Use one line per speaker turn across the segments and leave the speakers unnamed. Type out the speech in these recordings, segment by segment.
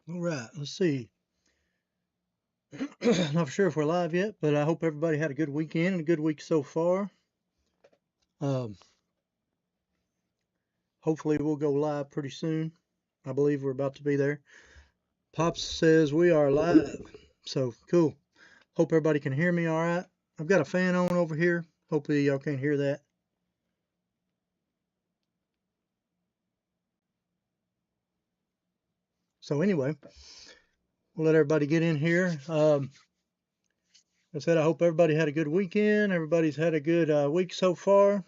All right, let's see. Not sure if we're live yet, but I hope everybody had a good weekend and a good week so far. Um, Hopefully we'll go live pretty soon. I believe we're about to be there. Pops says we are live. So cool. Hope everybody can hear me all right. I've got a fan on over here. Hopefully y'all can't hear that. So anyway, we'll let everybody get in here. I said I hope everybody had a good weekend. Everybody's had a good week so far.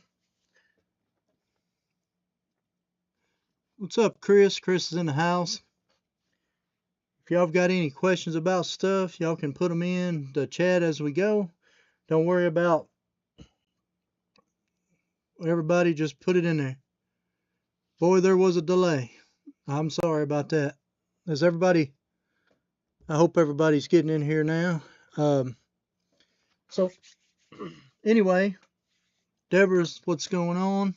What's up, Chris? Chris is in the house. If y'all have got any questions about stuff, y'all can put them in the chat as we go. Don't worry about everybody, just put it in there. Boy, there was a delay. I'm sorry about that. Is everybody, I hope everybody's getting in here now. So, anyway, Deborah's, what's going on?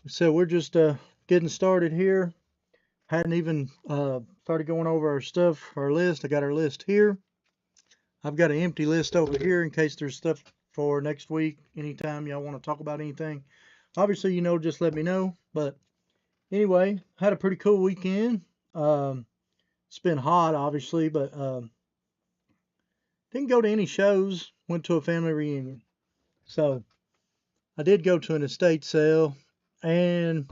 So, we're just getting started here. Hadn't even started going over our stuff, our list. I got our list here. I've got an empty list over here in case there's stuff for next week. Anytime y'all want to talk about anything, obviously, just let me know. But anyway, had a pretty cool weekend. It's been hot, obviously, but didn't go to any shows. Went to a family reunion. So I did go to an estate sale and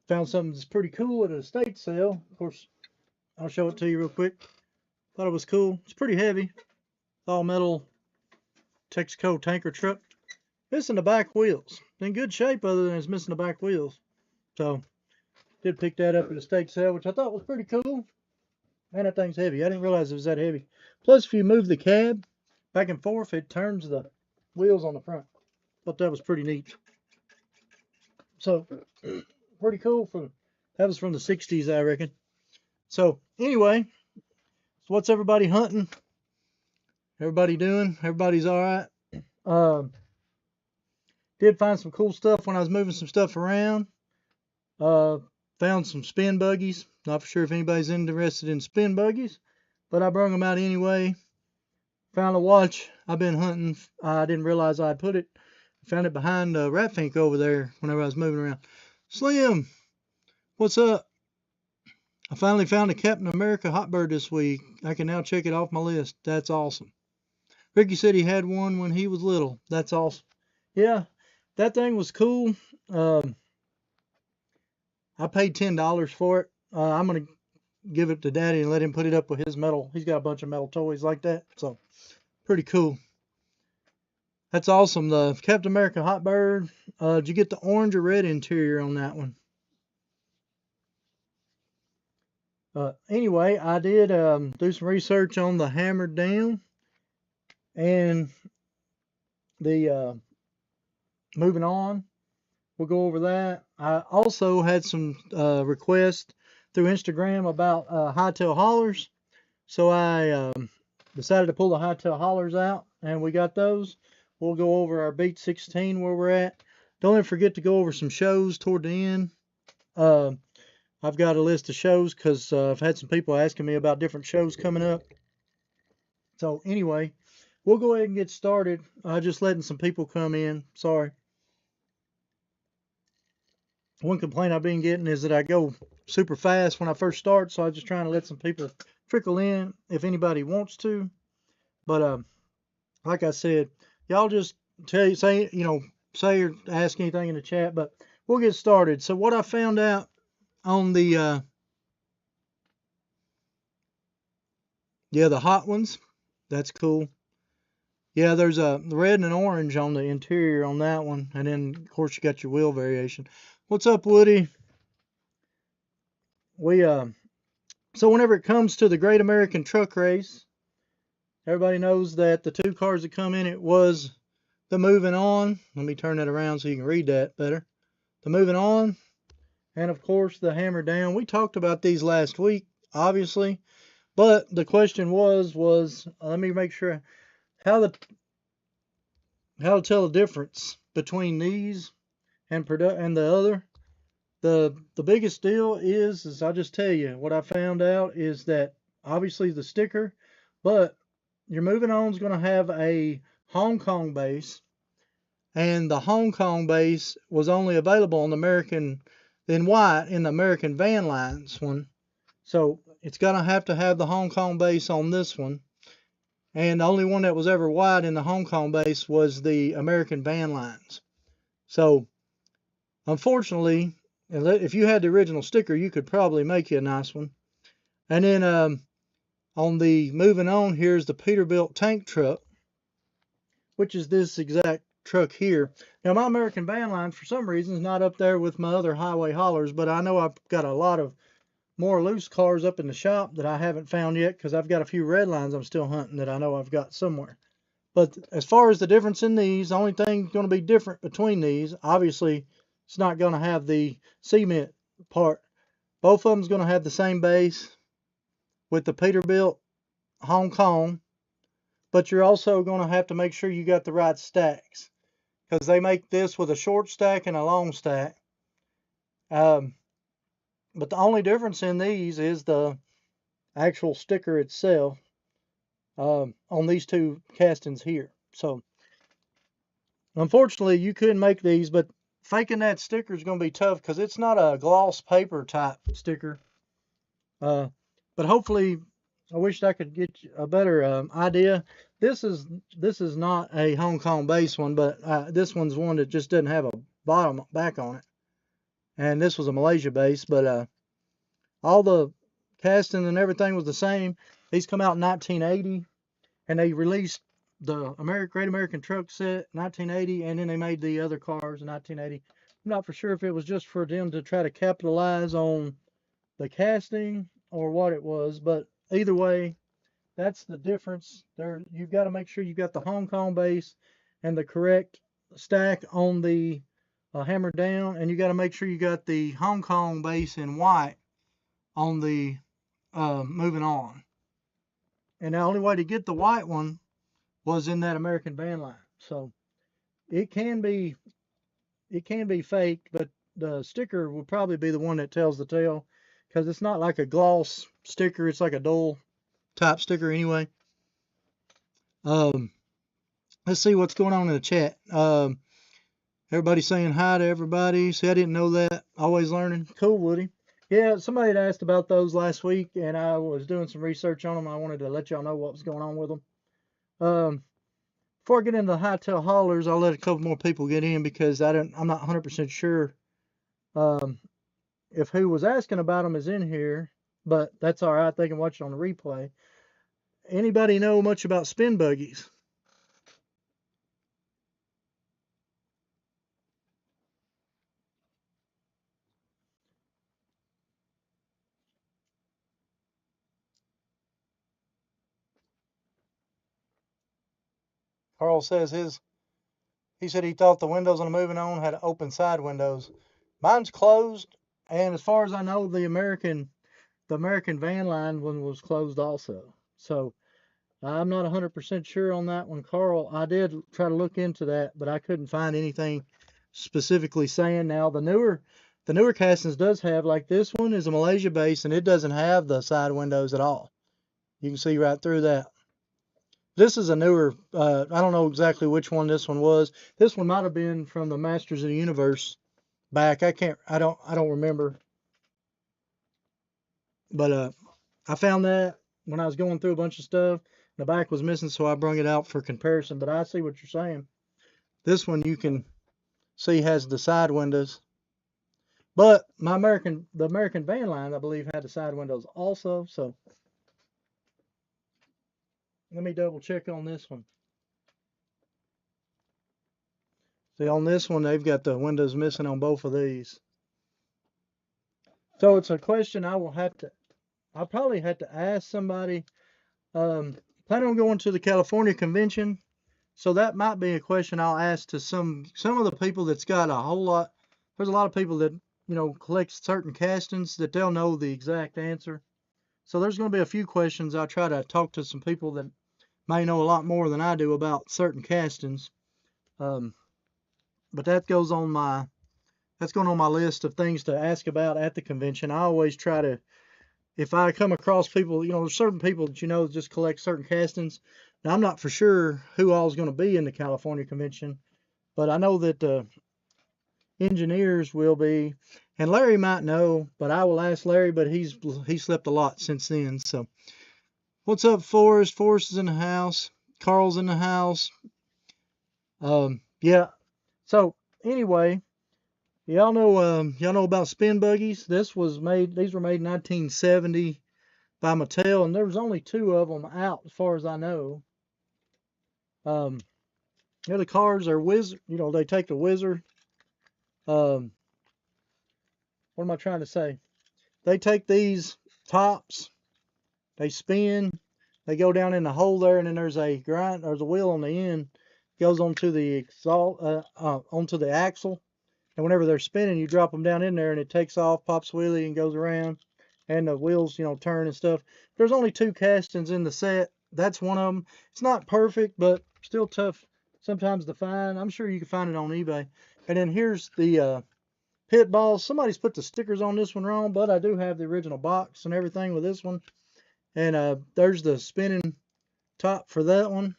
found something that's pretty cool at an estate sale. Of course, I'll show it to you real quick. Thought it was cool. It's pretty heavy. All metal Texaco tanker truck. Missing the back wheels. In good shape other than it's missing the back wheels. So, did pick that up at a estate sale, which I thought was pretty cool. Man, that thing's heavy. I didn't realize it was that heavy. Plus, if you move the cab back and forth, it turns the wheels on the front. Thought that was pretty neat. So, pretty cool. That was from the 60s, I reckon. So, anyway, so what's everybody hunting? Everybody doing? Everybody's all right? Did find some cool stuff when I was moving some stuff around. Found some spin buggies. Not for sure if anybody's interested in spin buggies, but I brought them out anyway. Found a watch I've been hunting. I didn't realize I put it. Found it behind the rat fink over there whenever I was moving around. Slim, what's up? I finally found a Captain America hot bird this week. I can now check it off my list. That's awesome. Ricky said he had one when he was little. That's awesome. Yeah, that thing was cool. I paid $10 for it. I'm gonna give it to Daddy and let him put it up with his metal. He's got a bunch of metal toys like that, so pretty cool. That's awesome. The Captain America hot bird. Did you get the orange or red interior on that one? Anyway, I did do some research on the hammered down and the moving on. We'll go over that. I also had some requests through Instagram about hightail haulers. So I decided to pull the hightail haulers out, and we got those. We'll go over our Beat 16 where we're at. Don't ever forget to go over some shows toward the end. Uh, I've got a list of shows because I've had some people asking me about different shows coming up. So anyway, we'll go ahead and get started. Just letting some people come in. Sorry. One complaint I've been getting is that I go super fast when I first start, so I'm just trying to let some people trickle in if anybody wants to. But like I said, y'all just say or ask anything in the chat. But we'll get started. So what I found out on the the hot ones, that's cool. Yeah, there's a red and an orange on the interior on that one, and then of course you got your wheel variation. What's up, Woody? We So whenever it comes to the Great American Truck Race, everybody knows that the two cars that come in it was the Moving On. Let me turn that around so you can read that better. The Moving On, and of course the Hammer Down. We talked about these last week, obviously, but the question was let me make sure how to tell the difference between these and the other. The biggest deal is I'll just tell you what I found out is that obviously the sticker, but your moving on is going to have a Hong Kong base, and the Hong Kong base was only available on the American in white in the American Van Lines one. So it's going to have the Hong Kong base on this one. And the only one that was ever white in the Hong Kong base was the American Van Lines. So unfortunately, if you had the original sticker, you could probably make you a nice one. And then on the moving on, here's the Peterbilt tank truck, which is this exact truck here. Now my American Van Line, for some reason, is not up there with my other highway haulers, but I know I've got a lot of more loose cars up in the shop that I haven't found yet, because I've got a few red lines I'm still hunting that I know I've got somewhere. But as far as the difference in these, the only thing going to be different between these, obviously, it's not going to have the cement part. Both of them's going to have the same base with the Peterbilt Hong Kong, but you're also going to have to make sure you got the right stacks, because they make this with a short stack and a long stack. But the only difference in these is the actual sticker itself on these two castings here. So unfortunately you couldn't make these, but faking that sticker is going to be tough because it's not a gloss paper type sticker. But hopefully, I wish I could get a better idea. This is not a Hong Kong base one, but this one's one that just doesn't have a bottom back on it. And this was a Malaysia base, but all the casting and everything was the same. These come out in 1980, and they released the Great American Truck Set 1980, and then they made the other cars in 1980. I'm not for sure if it was just for them to try to capitalize on the casting or what it was, but either way, that's the difference. There, you've got to make sure you got the Hong Kong base and the correct stack on the hammer down, and you got to make sure you got the Hong Kong base in white on the moving on. And the only way to get the white one was in that American Van Line. So it can be faked, but the sticker will probably be the one that tells the tale, because it's not like a gloss sticker. It's like a dull type sticker anyway. Let's see what's going on in the chat. Everybody's saying hi to everybody. See, I didn't know that. Always learning. Cool, Woody. Yeah, somebody had asked about those last week, and I was doing some research on them. I wanted to let y'all know what was going on with them. Before I get into the hightail haulers, I'll let a couple more people get in, because I'm not 100% sure if who was asking about them is in here, but that's all right. They can watch it on the replay. Anybody know much about spin buggies? Carl says he said he thought the windows on the moving on had open side windows. Mine's closed, and as far as I know, the American Van Line one was closed also. So I'm not 100% sure on that one, Carl. I did try to look into that, but I couldn't find anything specifically saying. Now the newer castings does have, like this one is a Malaysia base, and it doesn't have the side windows at all. You can see right through that. This is a newer, I don't know exactly which one this one was. This one might have been from the Masters of the Universe back. I don't remember. But I found that when I was going through a bunch of stuff. The back was missing, so I brung it out for comparison. But I see what you're saying. This one you can see has the side windows. But the American Van Line, I believe, had the side windows also. So let me double check on this one. See, on this one, they've got the windows missing on both of these. So it's a question I'll probably have to ask somebody. Plan on going to the California convention, so that might be a question I'll ask to some of the people that's got a whole lot. There's a lot of people that collect certain castings that they'll know the exact answer. So there's going to be a few questions. I'll try to talk to some people that may know a lot more than I do about certain castings. But that goes on my that's going on my list of things to ask about at the convention. I always try to, if I come across people, there's certain people that just collect certain castings. Now I'm not for sure who all is going to be in the California convention, but I know that engineers will be, and Larry might know, but I will ask Larry. But he slept a lot since then. So what's up, Forrest? Forrest is in the house. Carl's in the house. Yeah. So anyway, y'all know about spin buggies. These were made in 1970 by Mattel, and there was only 2 of them out as far as I know. The cars are Wizard. They take the Wizard. Um, what am I trying to say? They take these tops, they spin, they go down in the hole there, and then there's a wheel on the end, goes onto the onto the axle, and whenever they're spinning, you drop them down in there, and it takes off, pops wheelie, and goes around, and the wheels, turn and stuff. There's only 2 castings in the set. That's one of them. It's not perfect, but still tough sometimes to find. I'm sure you can find it on eBay. And then here's the pit balls. Somebody's put the stickers on this one wrong, but I do have the original box and everything with this one. And there's the spinning top for that one,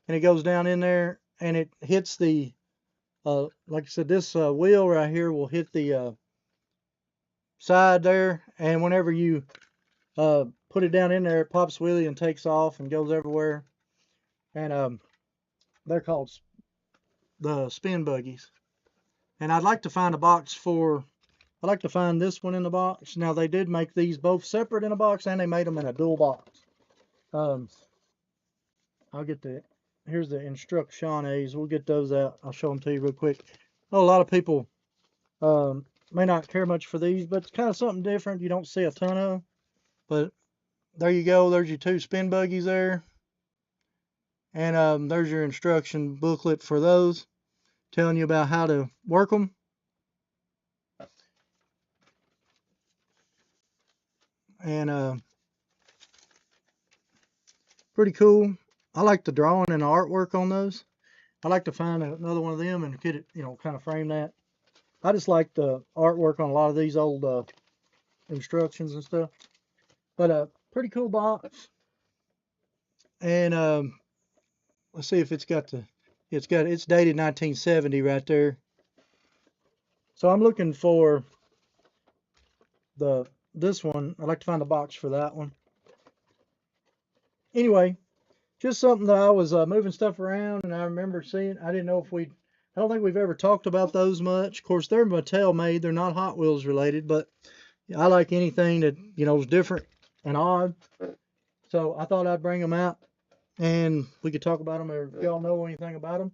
and it goes down in there, and it hits the like I said, this wheel right here will hit the side there, and whenever you put it down in there, it pops wheelie and takes off and goes everywhere. And they're called the spin buggies. And I'd like to find a box for, I'd like to find this one in the box. Now, they did make these both separate in a box, and they made them in a dual box. I'll get here's the instructions. We'll get those out. I'll show them to you real quick. Oh, a lot of people may not care much for these, but it's kind of something different you don't see a ton of. But there you go. There's your 2 spin buggies there. And there's your instruction booklet for those, telling you about how to work them. And pretty cool. I like the drawing and the artwork on those. I'd like to find another one of them and get it, kind of frame that. I just like the artwork on a lot of these old instructions and stuff. But pretty cool box. And let's see if it's dated 1970 right there. So I'm looking for this one. I'd like to find a box for that one. Anyway, just something that I was moving stuff around, and I remember seeing. I didn't know if I don't think we've ever talked about those much. Of course, they're Mattel made. They're not Hot Wheels related, but I like anything that is different and odd. So I thought I'd bring them out, and we could talk about them, or if y'all know anything about them.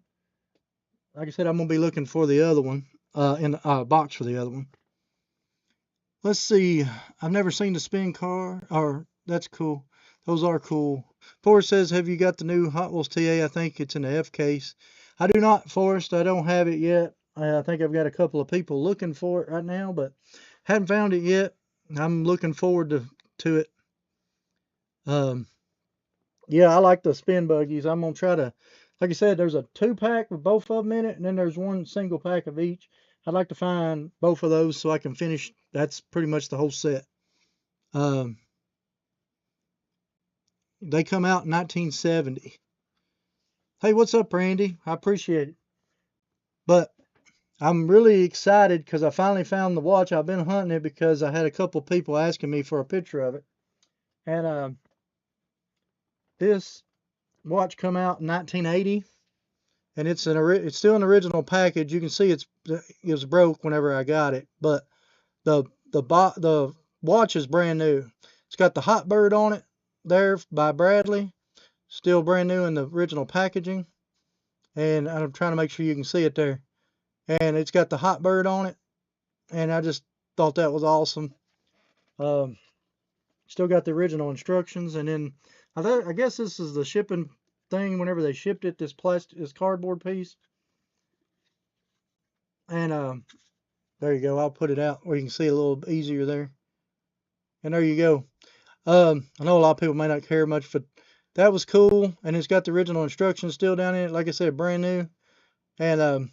Like I said, I'm gonna be looking for the other one in the box for the other one. Let's see. I've never seen the spin car. Or that's cool. Those are cool. Forrest says, have you got the new Hot Wheels TA? I think it's in the F case. I do not, Forrest. I don't have it yet. I think I've got a couple of people looking for it right now, but haven't found it yet. I'm looking forward to it. Yeah, I like the spin buggies. I'm going to try to, like I said, there's a 2-pack with both of them in it, and then there's 1 single pack of each. I'd like to find both of those so I can finish. That's pretty much the whole set. They come out in 1970. Hey, what's up, Randy? I appreciate it. But I'm really excited because I finally found the watch. I've been hunting it because I had a couple of people asking me for a picture of it. And this watch come out in 1980, and it's still an original package. You can see it was broke whenever I got it, but the watch is brand new. It's got the Hot Bird on it there by Bradley, still brand new in the original packaging, and I'm trying to make sure you can see it there. And it's got the Hot Bird on it, and I just thought that was awesome. Still got the original instructions, and then I guess this is the shipping thing whenever they shipped it, this cardboard piece. And there you go. I'll put it out where you can see a little easier there. And there you go. I know a lot of people may not care much, but that was cool, and it's got the original instructions still down in it. Like I said, brand new. And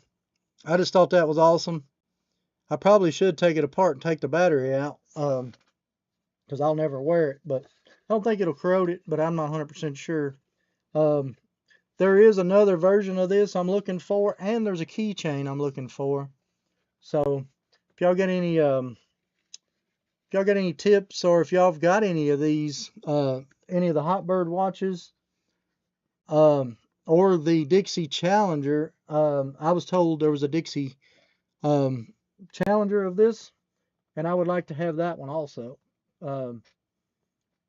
I just thought that was awesome. I probably should take it apart and take the battery out, because I'll never wear it, but I don't think it'll corrode it, but I'm not 100% sure. Um, there is another version of this I'm looking for, and there's a keychain I'm looking for. So if y'all got any tips, or if y'all have got any of these, any of the Hotbird watches, or the Dixie Challenger, I was told there was a Dixie Challenger of this, and I would like to have that one also. Um,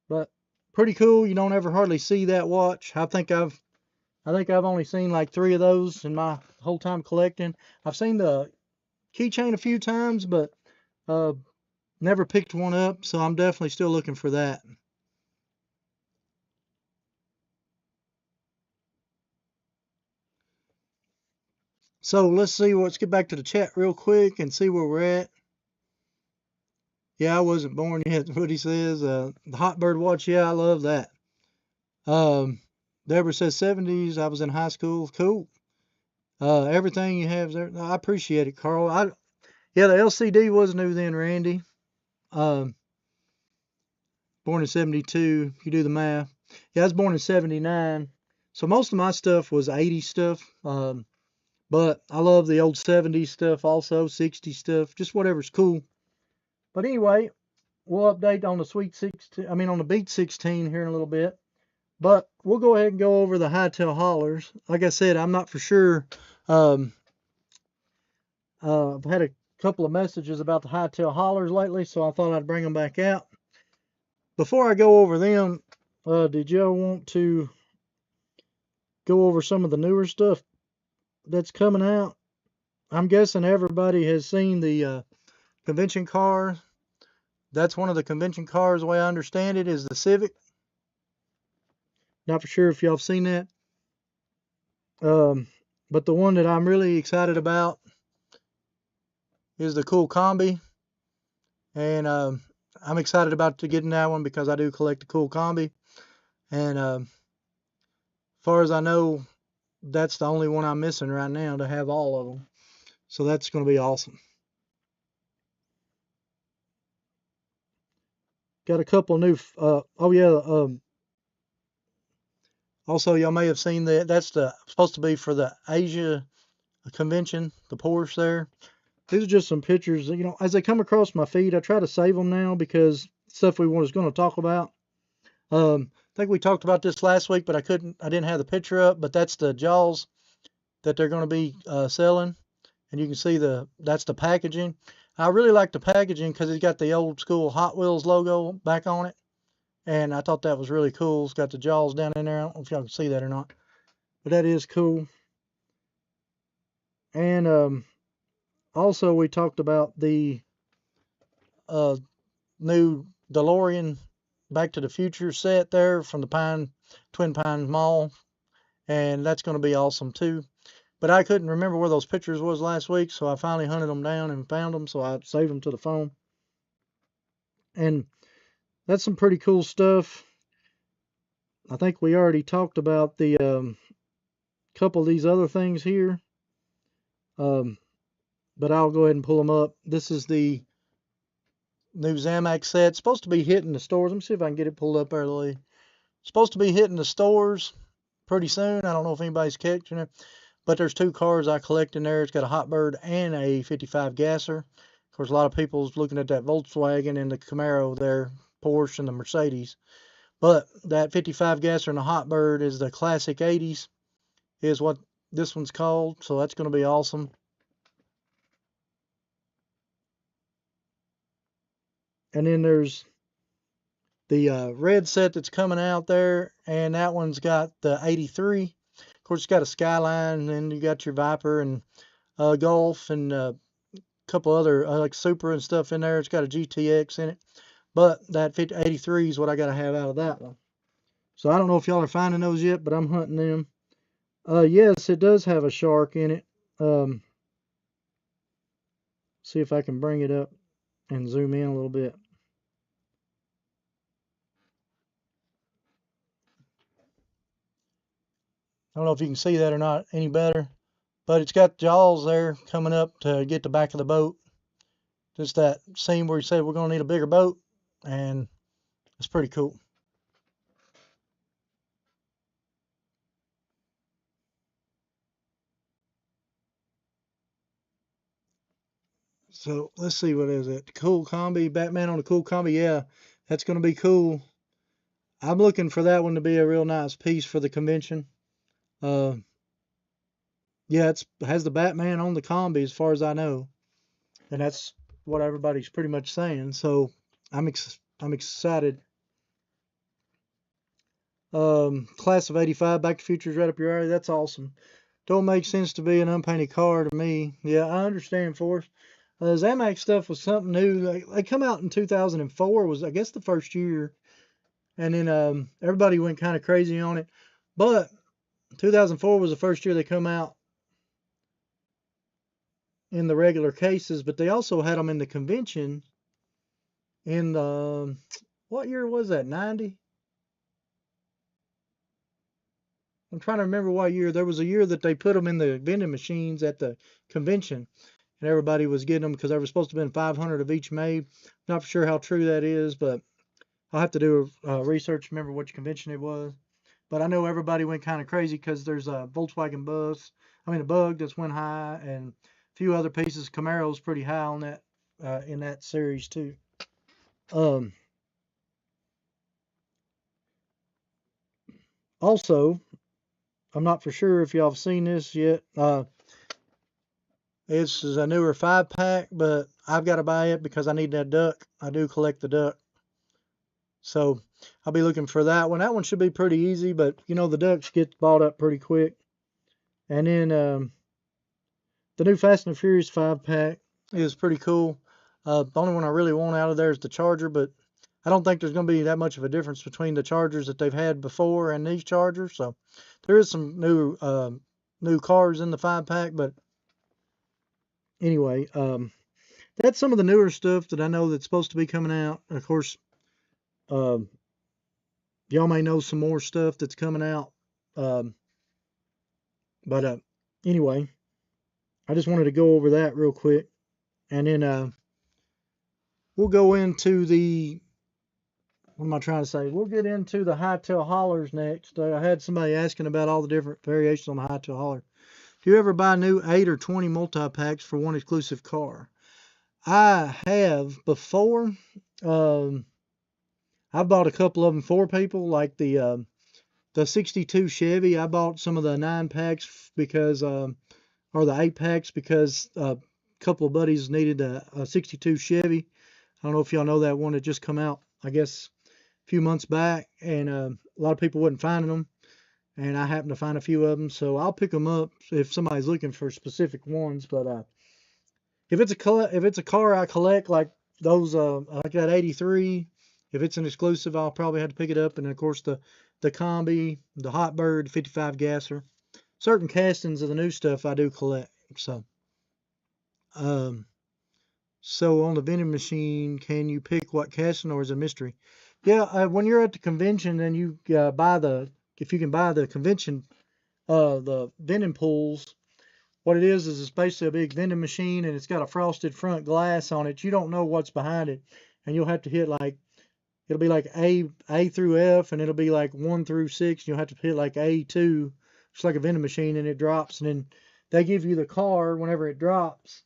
but pretty cool. You don't ever hardly see that watch. I think I've only seen like 3 of those in my whole time collecting. I've seen the keychain a few times, but uh, never picked one up, so I'm definitely still looking for that. So let's get back to the chat real quick and see where we're at. Yeah, I wasn't born yet, what he says. The Hotbird watch, yeah, I love that. Um, Deborah says 70s, I was in high school. Cool. Everything you have there, I appreciate it, Carl. Yeah, the LCD was new then, Randy. Um, Born in 72, you do the math. Yeah, I was born in 79. So most of my stuff was 80s stuff. But I love the old 70s stuff also, 60s stuff, just whatever's cool. But anyway, we'll update on the Sweet 16, I mean on the Beat 16 here in a little bit. But we'll go ahead and go over the Hightail Haulers. Like I said, I'm not for sure. Um, I've had a couple of messages about the Hightail Haulers lately, so I thought I'd bring them back out. Before I go over them, did y'all want to go over some of the newer stuff that's coming out? I'm guessing everybody has seen the convention car. That's one of the convention cars, the way I understand it, is the Civic. Not for sure if y'all have seen that. But the one that I'm really excited about is the cool combi. And I'm excited about getting that one because I do collect the cool combi. And as far as I know, that's the only one I'm missing right now to have all of them. So that's going to be awesome. Got a couple new, oh yeah, also y'all may have seen that that's supposed to be for the Asia convention, the Porsche there. These are just some pictures, as they come across my feed, I try to save them now because stuff we was going to talk about. I think we talked about this last week, but I didn't have the picture up, but that's the Jaws that they're going to be selling. And you can see that's the packaging. I really like the packaging because it's got the old school Hot Wheels logo back on it. And I thought that was really cool. It's got the Jaws down in there. I don't know if y'all can see that or not, but that is cool. And also we talked about the uh, new DeLorean Back to the Future set there from the Twin Pines Mall, and that's going to be awesome too. But I couldn't remember where those pictures was last week, so I finally hunted them down and found them, so I saved them to the phone. And that's some pretty cool stuff. I think we already talked about the couple of these other things here, but I'll go ahead and pull them up. This is the new Zamac set. It's supposed to be hitting the stores. Let me see if I can get it pulled up early. Supposed to be hitting the stores pretty soon. I don't know if anybody's catching it, but there's 2 cars I collect in there. It's got a Hotbird and a 55 gasser. Of course, a lot of people's looking at that Volkswagen and the Camaro there, Porsche and the Mercedes. But that 55 gasser and the Hotbird is the classic 80s, is what this one's called. So that's going to be awesome. And then there's the red set that's coming out there, and that one's got the 83. Of course, it's got a Skyline, and you got your Viper and Golf and a couple other like Super and stuff in there. It's got a GTX in it, but that 83 is what I got to have out of that one. So I don't know if y'all are finding those yet, but I'm hunting them. Yes, it does have a shark in it. See if I can bring it up and zoom in a little bit. I don't know if you can see that or not any better, but it's got jaws there coming up to get the back of the boat. Just that scene where he said we're going to need a bigger boat, and it's pretty cool. So let's see, what is it? Cool combi, Batman on a cool combi. Yeah, that's going to be cool. I'm looking for that one to be a real nice piece for the convention. Uh, yeah, it has the Batman on the combi as far as I know, and that's what everybody's pretty much saying. So I'm excited. Class of '85, Back to the Future's right up your alley. That's awesome. Don't make sense to be an unpainted car to me. Yeah, I understand, Forrest. Zamax stuff was something new. They come out in 2004 was I guess the first year, and then everybody went kind of crazy on it. But 2004 was the first year they come out in the regular cases, but they also had them in the convention in the what year was that? 90? I'm trying to remember what year. There was a year that they put them in the vending machines at the convention, and everybody was getting them because there was supposed to have been 500 of each made. Not for sure how true that is, but I'll have to do research, remember which convention it was. But I know everybody went kind of crazy because there's a Volkswagen a Bug that's went high, and a few other pieces. Camaro's pretty high on that in that series too. Also, I'm not for sure if y'all have seen this yet. This is a newer 5-pack, but I've got to buy it because I need that duck. I do collect the duck. So I'll be looking for that one. That one should be pretty easy, but you know the ducks get bought up pretty quick. And then the new Fast and the Furious 5-pack is pretty cool. The only one I really want out of there is the Charger, but I don't think there's going to be that much of a difference between the Chargers that they've had before and these Chargers. So there is some new cars in the 5-pack, but anyway, that's some of the newer stuff that I know that's supposed to be coming out. Of course, um, y'all may know some more stuff that's coming out. Um, but anyway, I just wanted to go over that real quick. And then we'll go into what am I trying to say? We'll get into the hightail haulers next. I had somebody asking about all the different variations on the hightail hauler. Do you ever buy new 8 or 20 multi-packs for one exclusive car? I have before. Um, I bought a couple of them for people, like the 62 Chevy. I bought some of the 9-packs because, or the 8-packs because a couple of buddies needed a 62 Chevy. I don't know if y'all know that one that just come out, I guess, a few months back, and a lot of people wasn't finding them, and I happened to find a few of them, so I'll pick them up if somebody's looking for specific ones. But if it's a car I collect, like those like that 83, if it's an exclusive, I'll probably have to pick it up. And of course the combi, the hot bird, 55 gasser, certain castings of the new stuff I do collect. Um so on the vending machine, can you pick what casting, or is it a mystery? Yeah, when you're at the convention, then you if you can buy the convention the vending pools. What it is it's basically a big vending machine, and it's got a frosted front glass on it. You don't know what's behind it, and you'll have to hit like, it'll be like A through F, and it'll be like 1 through 6. And you'll have to hit like A2. It's like a vending machine, and it drops, and then they give you the car whenever it drops.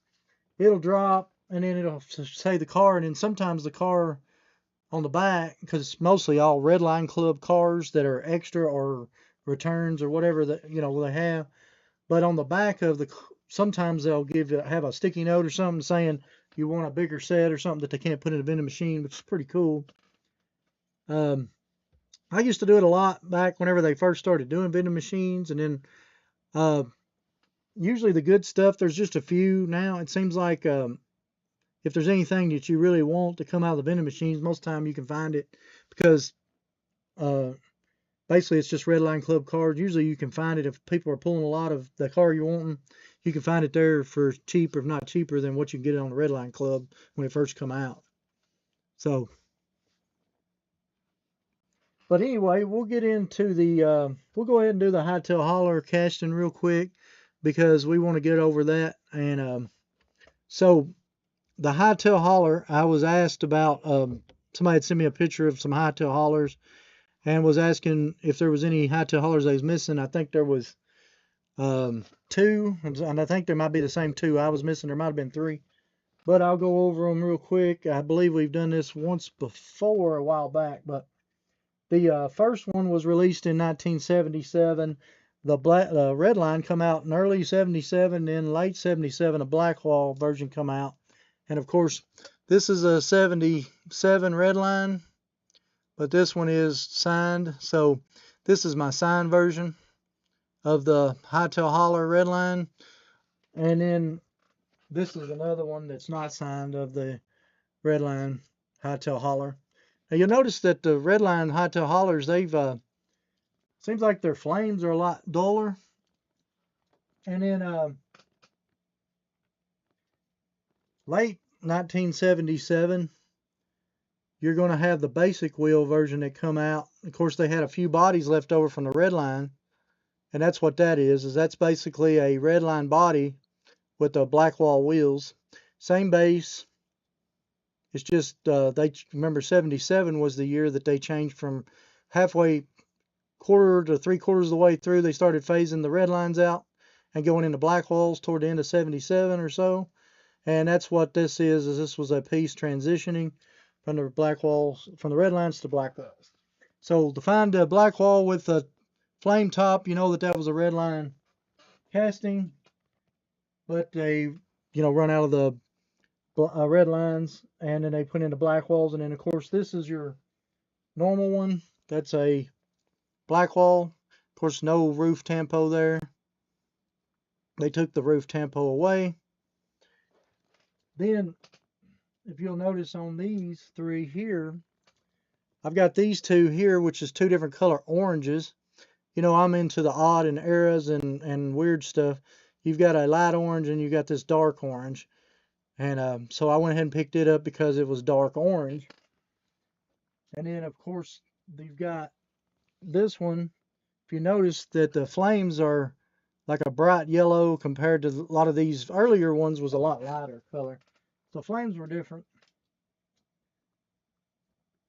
It'll drop, and then it'll say the car, and then sometimes the car on the back, because it's mostly all Redline Club cars that are extra or returns or whatever that they have. But on the back of sometimes they'll have a sticky note or something saying you want a bigger set or something that they can't put in a vending machine, which is pretty cool. I used to do it a lot back whenever they first started doing vending machines, and then usually the good stuff, there's just a few now. It seems like if there's anything that you really want to come out of the vending machines, most of the time you can find it because uh, basically it's just Redline Club cars. Usually you can find it if people are pulling a lot of the car you want. You can find it there for cheap, or if not cheaper than what you can get it on the Redline Club when it first come out. So, but anyway, we'll get into we'll go ahead and do the hightail hauler casting real quick because we want to get over that. And so the hightail hauler, I was asked about, somebody had sent me a picture of some hightail haulers and was asking if there was any hightail haulers I was missing. I think there was two, and I think there might be the same two I was missing. There might have been three, but I'll go over them real quick. I believe we've done this once before a while back, but the first one was released in 1977. The red line come out in early 77, then late 77 a Blackwall version come out. And of course, this is a 77 red line, but this one is signed. So this is my signed version of the hightail hauler red line. And then this is another one that's not signed of the red line hightail hauler. Now you'll notice that the red line hightail haulers, they've seems like their flames are a lot duller. And then late 1977, you're going to have the basic wheel version that come out. Of course, they had a few bodies left over from the red line, and that's what that is that's basically a red line body with the Blackwall wheels. Same base. It's just they remember 77 was the year that they changed from halfway, quarter to 3/4 of the way through, they started phasing the red lines out and going into Blackwalls toward the end of 77 or so. And that's what this is this was a piece transitioning from the Blackwalls, from the red lines to Blackwalls. So to find a Blackwall with a flame top, you know that was a red line casting, but they, run out of the red lines, and then they put in the Blackwalls. And then of course this is your normal one. That's a Blackwall. Of course, no roof tampo there. They took the roof tampo away. Then, if you'll notice on these three here, I've got these two here, which is two different color oranges. I'm into the odd and eras and weird stuff. You've got a light orange and you got this dark orange. And so I went ahead and picked it up because it was dark orange. And then, of course, you've got this one. If you notice that the flames are like a bright yellow compared to a lot of these earlier ones was a lot lighter color. So flames were different.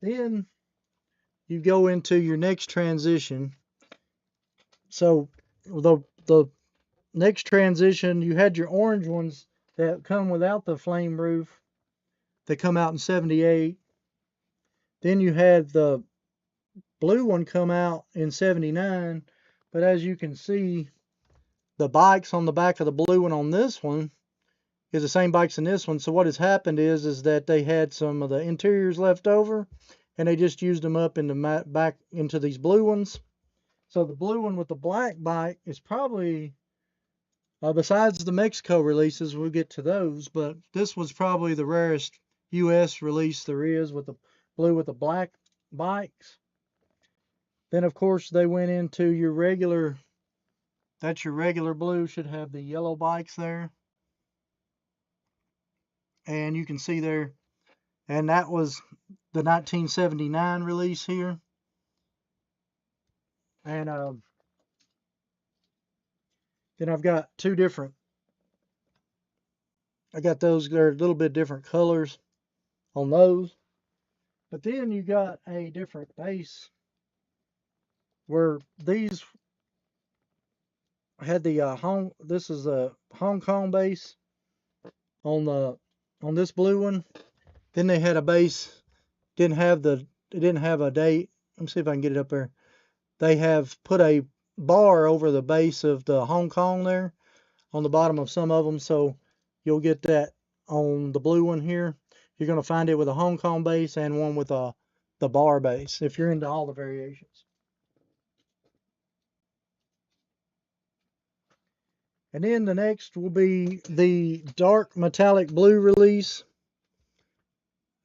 Then you go into your next transition. So the next transition, you had your orange ones that come without the flame roof. They come out in 78. Then you had the blue one come out in 79. But as you can see, the bikes on the back of the blue one on this one is the same bikes in this one. So what has happened is that they had some of the interiors left over, and they just used them up in the back into these blue ones. So the blue one with the black bike is probably, besides the Mexico releases, we'll get to those, but this was probably the rarest US release there is, with the blue with the black bikes. Then of course they went into your regular, that's your regular blue, should have the yellow bikes there. And you can see there, and that was the 1979 release here. And then I've got two different, I got those, they're a little bit different colors on those. But then you got a different base where these had the this is a Hong Kong base on this blue one. Then they had a base, it didn't have a date. Let me see if I can get it up there. They have put a bar over the base of the Hong Kong there on the bottom of some of them, so you'll get that on the blue one here. You're going to find it with a Hong Kong base and one with the bar base, if you're into all the variations. And then the next will be the dark metallic blue release.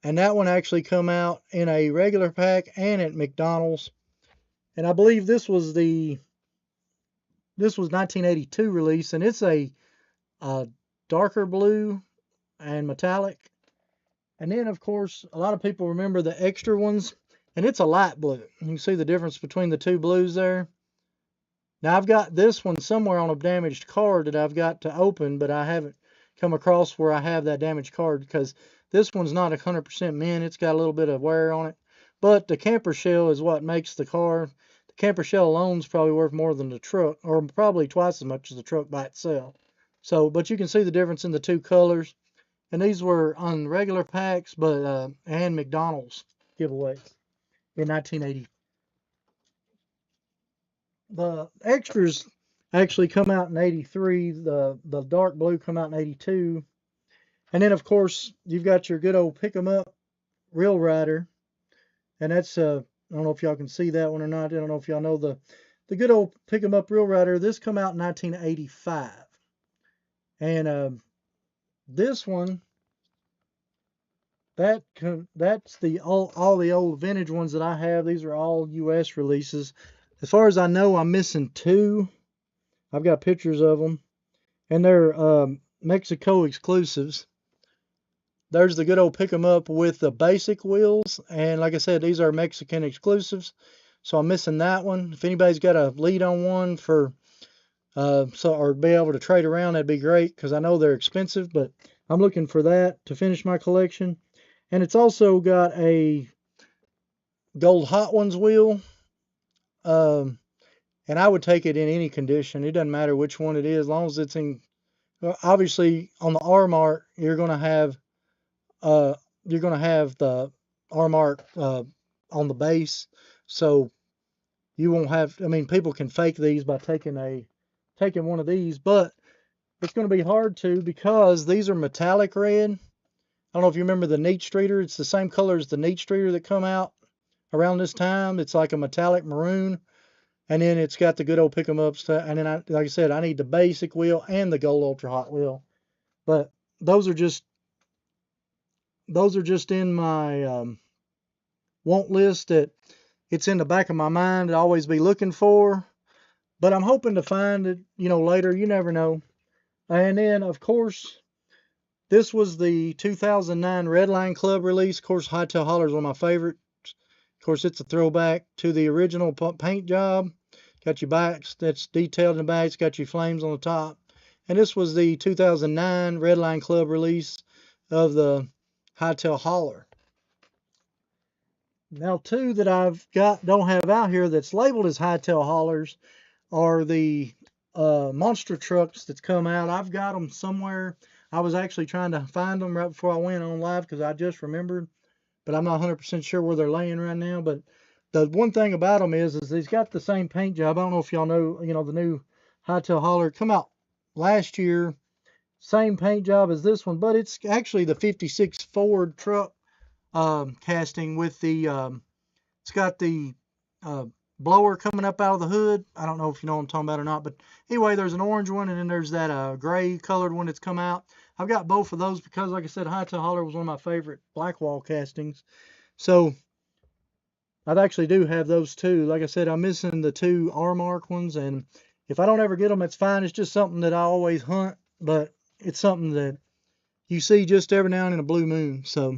And that one actually come out in a regular pack and at McDonald's. And I believe this was 1982 release, and it's a darker blue and metallic. And then of course a lot of people remember the extra ones, and it's a light blue. You can see the difference between the two blues there. Now I've got this one somewhere on a damaged card that I've got to open, but I haven't come across where I have that damaged card, because this one's not 100% mint. It's got a little bit of wear on it. But the camper shell is what makes the car. The camper shell alone is probably worth more than the truck, or probably twice as much as the truck by itself. So, but you can see the difference in the two colors. And these were on regular packs, but and McDonald's giveaways in 1980. The extras actually come out in 83. The dark blue come out in 82. And then, of course, you've got your good old pick 'em up Real Rider. And that's, I don't know if y'all can see that one or not. I don't know if y'all know the good old pick 'em up Real Rider. This come out in 1985. And this one, that's the all the old vintage ones that I have. These are all U.S. releases. As far as I know, I'm missing two. I've got pictures of them, and they're Mexico exclusives. There's the good old pick 'em up with the basic wheels, and like I said, these are Mexican exclusives, so I'm missing that one. If anybody's got a lead on one for or be able to trade around, that'd be great, because I know they're expensive, but I'm looking for that to finish my collection. And it's also got a gold Hot Ones wheel, and I would take it in any condition. It doesn't matter which one it is, as long as it's in. Obviously, on the R mark, you're gonna have the R mark on the base, so you won't have. I mean, people can fake these by taking one of these, but it's going to be hard to, because these are metallic red. I don't know if you remember the Neat Streeter. It's the same color as the Neat Streeter that come out around this time. It's like a metallic maroon. And then it's got the good old pick 'em up stuff. And then, like I said, I need the basic wheel and the gold ultra hot wheel. But those are just in my want list, that it's in the back of my mind to always be looking for. But I'm hoping to find it, later. You never know. And then, of course, this was the 2009 Redline Club release. Of course, Hightail Holler is one of my favorites. Of course, it's a throwback to the original paint job. Got your backs that's detailed in the back. It's got your flames on the top. And this was the 2009 Redline Club release of the Hightail Holler. Now, two that don't have out here that's labeled as Hightail Hollers are the monster trucks that's come out. I've got them somewhere. I was actually trying to find them right before I went on live, because I just remembered, but I'm not 100% sure where they're laying right now. But the one thing about them is he's got the same paint job. I don't know if y'all know, the new Hightail Holler come out last year. Same paint job as this one, but it's actually the 56 Ford truck casting with the, it's got the blower coming up out of the hood. I don't know if you know what I'm talking about or not, but anyway, there's an orange one, and then there's that gray colored one that's come out. I've got both of those because, like I said, Hightail Holler was one of my favorite black wall castings. So I actually do have those two. Like I said, I'm missing the two R-Mark ones, and if I don't ever get them, it's fine. It's just something that I always hunt, but it's something that you see just every now and then, a blue moon. So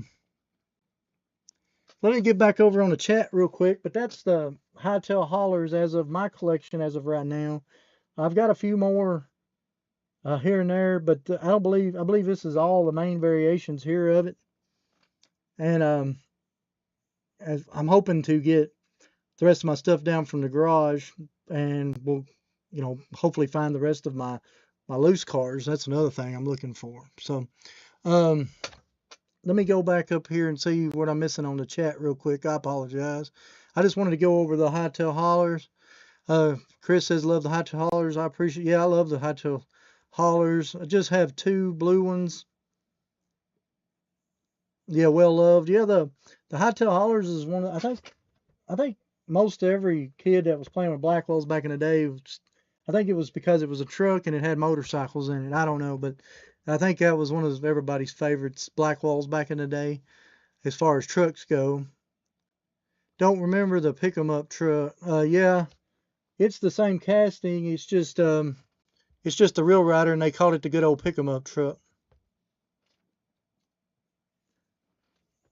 let me get back over on the chat real quick, but that's the Hightail Hollers as of my collection as of right now. I've got a few more here and there, but I believe this is all the main variations here of it. And as I'm hoping to get the rest of my stuff down from the garage, and we'll, hopefully find the rest of my loose cars. That's another thing I'm looking for. So, let me go back up here and see what I'm missing on the chat real quick. I apologize. I just wanted to go over the Hightail Hollers. Chris says, love the Hightail Hollers. I appreciate. Yeah, I love the Hightail Hollers. I just have two blue ones. Yeah, well loved. Yeah, the Hightail Hollers is one of, I think most every kid that was playing with Blackwells back in the day, I think it was because it was a truck and it had motorcycles in it. I don't know, but I think that was one of everybody's favorites, Blackwells back in the day, as far as trucks go. Don't remember the pick 'em up truck. Yeah, it's the same casting. It's just the Real Rider, and they called it the good old pick 'em up truck.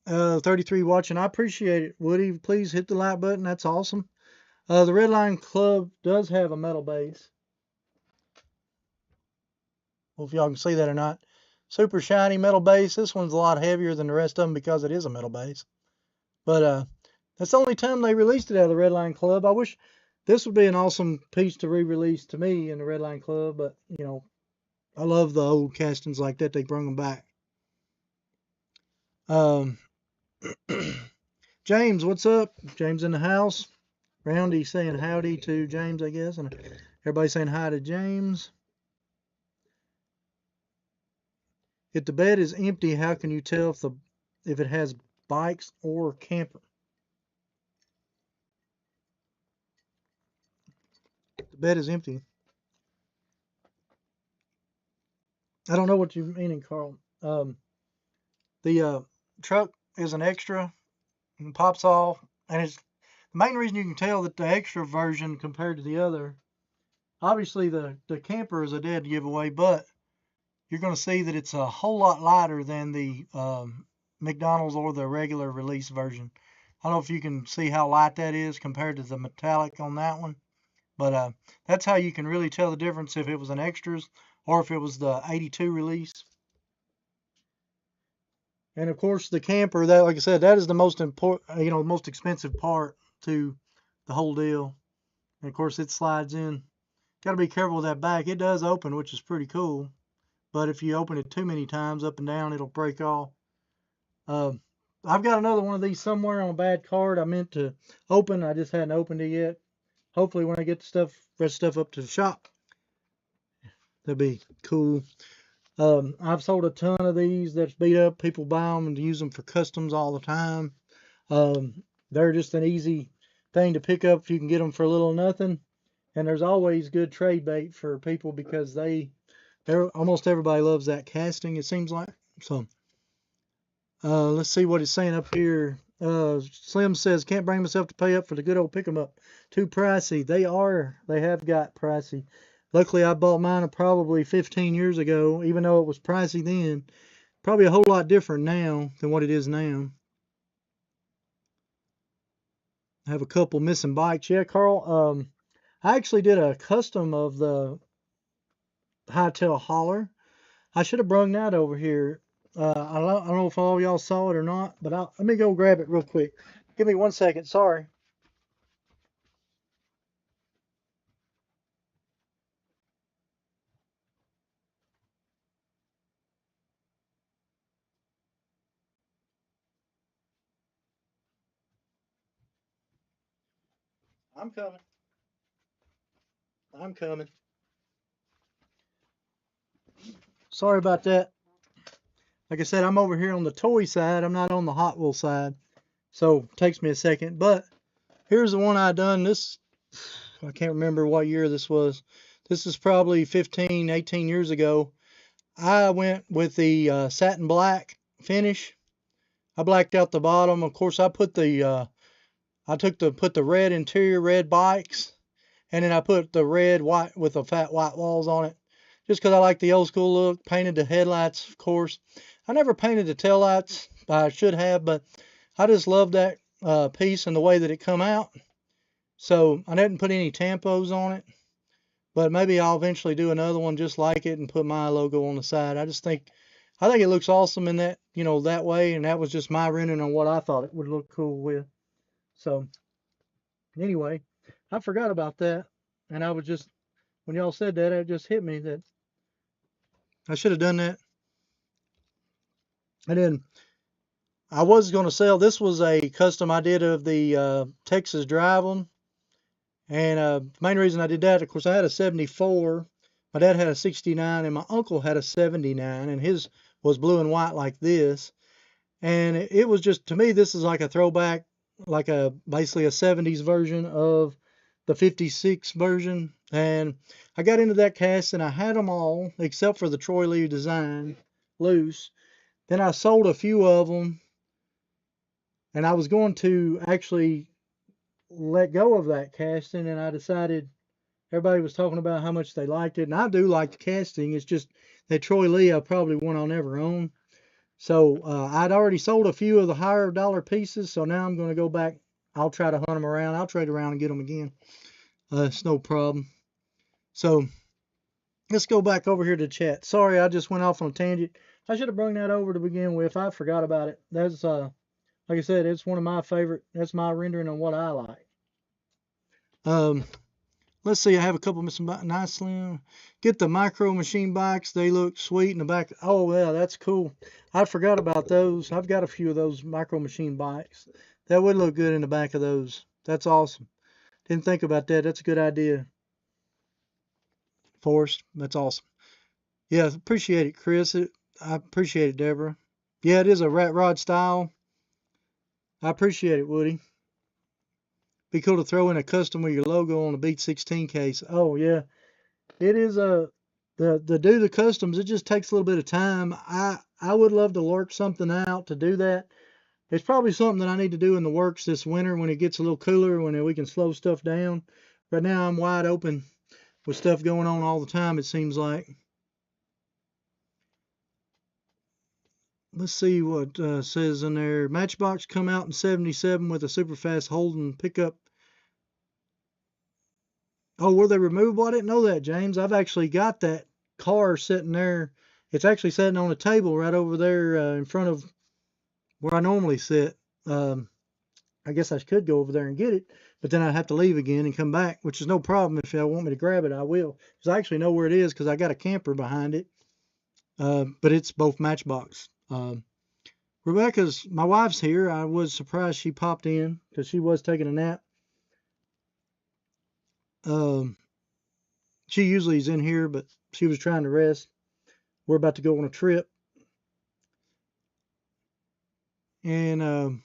33 watching. I appreciate it, Woody. Please hit the like button. That's awesome. The Redline Club does have a metal base. Well, if y'all can see that or not. super shiny metal base. This one's a lot heavier than the rest of them because it is a metal base. But that's the only time they released it out of the Redline Club. I wish this would be an awesome piece to re-release to me in the Redline Club, but you know, I love the old castings like that. They bring them back. Um, James, what's up? James in the house. Roundy saying howdy to James, I guess, and everybody saying hi to James. If the bed is empty, how can you tell if it has bikes or camper? The bed is empty. I don't know what you're meaning, Carl. The truck is an extra and pops off, and it's the main reason you can tell that the extra version compared to the other. Obviously, the camper is a dead giveaway, but you're going to see that it's a whole lot lighter than the McDonald's or the regular release version. I don't know if you can see how light that is compared to the metallic on that one, but that's how you can really tell the difference if it was an extras or if it was the 82 release. And of course, the camper, that, like I said, that is the most important, most expensive part to the whole deal. And of course, it slides in. Got to be careful with that back. It does open, which is pretty cool. But if you open it too many times up and down, it'll break off. I've got another one of these somewhere on a bad card I meant to open. I just hadn't opened it yet. Hopefully, when I get the rest stuff up to the shop, that'll be cool. I've sold a ton of these that's beat up. People buy them and use them for customs all the time. They're just an easy thing to pick up if you can get them for a little or nothing. And there's always good trade bait for people because almost everybody loves that casting, it seems like. So let's see what it's saying up here. Slim says, can't bring myself to pay up for the good old pick 'em up. Too pricey. They have got pricey. Luckily, I bought mine probably 15 years ago, even though it was pricey then. Probably a whole lot different now than what it is now. I have a couple missing bikes. Yeah, Carl. I actually did a custom of the Hightail Hauler. I should have brung that over here. I don't know if all y'all saw it or not, but let me go grab it real quick. Give me 1 second. Sorry. I'm coming. I'm coming. Sorry about that. Like I said, I'm over here on the toy side. I'm not on the Hot Wheel side. So it takes me a second. But here's the one I done. I can't remember what year this was. This is probably 15, 18 years ago. I went with the satin black finish. I blacked out the bottom. Of course, I put the put the red interior, red bikes, and then I put the red white with the fat white walls on it, just because I like the old school look. Painted the headlights, of course. I never painted the taillights. I should have, but I just love that piece and the way that it come out. So I didn't put any tampos on it, but maybe I'll eventually do another one just like it and put my logo on the side. I think it looks awesome in that, that way, and that was just my rendering on what I thought it would look cool with. So anyway, I forgot about that, and I was just, when y'all said that, it just hit me that I should have done that. And then I was going to sell, this was a custom I did of the Texas Drive 'em. And the main reason I did that, of course, I had a 74. My dad had a 69, and my uncle had a 79, and his was blue and white like this. And it was just, to me, this is like a throwback, like basically a 70s version of the 56 version. And I got into that cast, and I had them all, except for the Troy Lee design, loose. Then I sold a few of them, and I was going to actually let go of that casting, and I decided everybody was talking about how much they liked it, and I do like the casting. It's just that Troy Lee, I probably one I'll never own. So I'd already sold a few of the higher dollar pieces, so now I'm going to go back. I'll try to hunt them around. I'll trade around and get them again. It's no problem. So let's go back over here to chat. Sorry, I just went off on a tangent. I should have brought that over to begin with. I forgot about it. That's like I said, it's one of my favorite. That's my rendering on what I like. Um, let's see. I have a couple of some nice slim. Get the micro machine bikes. They look sweet in the back. Oh yeah, that's cool. I forgot about those. I've got a few of those micro machine bikes. That would look good in the back of those. That's awesome. Didn't think about that. That's a good idea, Forrest. That's awesome. Yeah, appreciate it, Chris. I appreciate it, Deborah. Yeah, it is a rat rod style. I appreciate it, Woody. Be cool to throw in a custom with your logo on a Beat 16 case. Oh yeah, it is a the do the customs. It just takes a little bit of time. I would love to work something out to do that. It's probably something that I need to do in the works this winter when it gets a little cooler, when we can slow stuff down. Right now I'm wide open with stuff going on all the time. It seems like. Let's see what says in there. Matchbox come out in 77 with a super fast Holden pickup. Oh, were they removable? I didn't know that, James. I've actually got that car sitting there. It's actually sitting on a table right over there in front of where I normally sit. I guess I could go over there and get it, but then I'd have to leave again and come back, which is no problem. If y'all want me to grab it, I will. Because I actually know where it is because I got a camper behind it. But it's both Matchbox. My wife's here. I was surprised she popped in because she was taking a nap. Um, she usually is in here, but she was trying to rest. We're about to go on a trip. And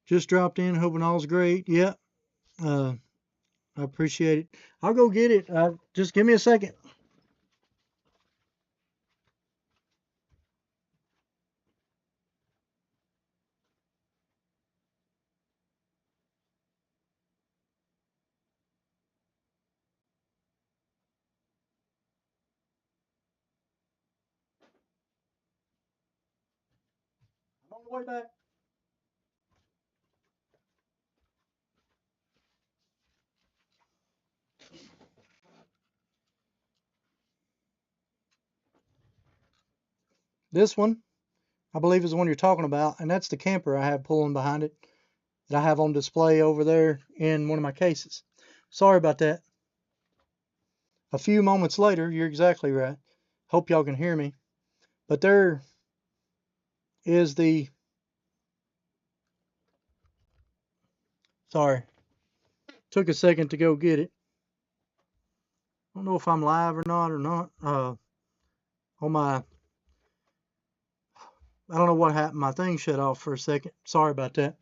just dropped in, hoping all's great. Yeah, I appreciate it. I'll go get it. Just give me a second. I'm on the way back. This one, I believe, is the one you're talking about, and that's the camper I have pulling behind it that I have on display over there in one of my cases. Sorry about that. A few moments later, you're exactly right. Hope y'all can hear me. But there is the. Sorry. Took a second to go get it. I don't know if I'm live or not. On my. I don't know what happened. My thing shut off for a second. Sorry about that.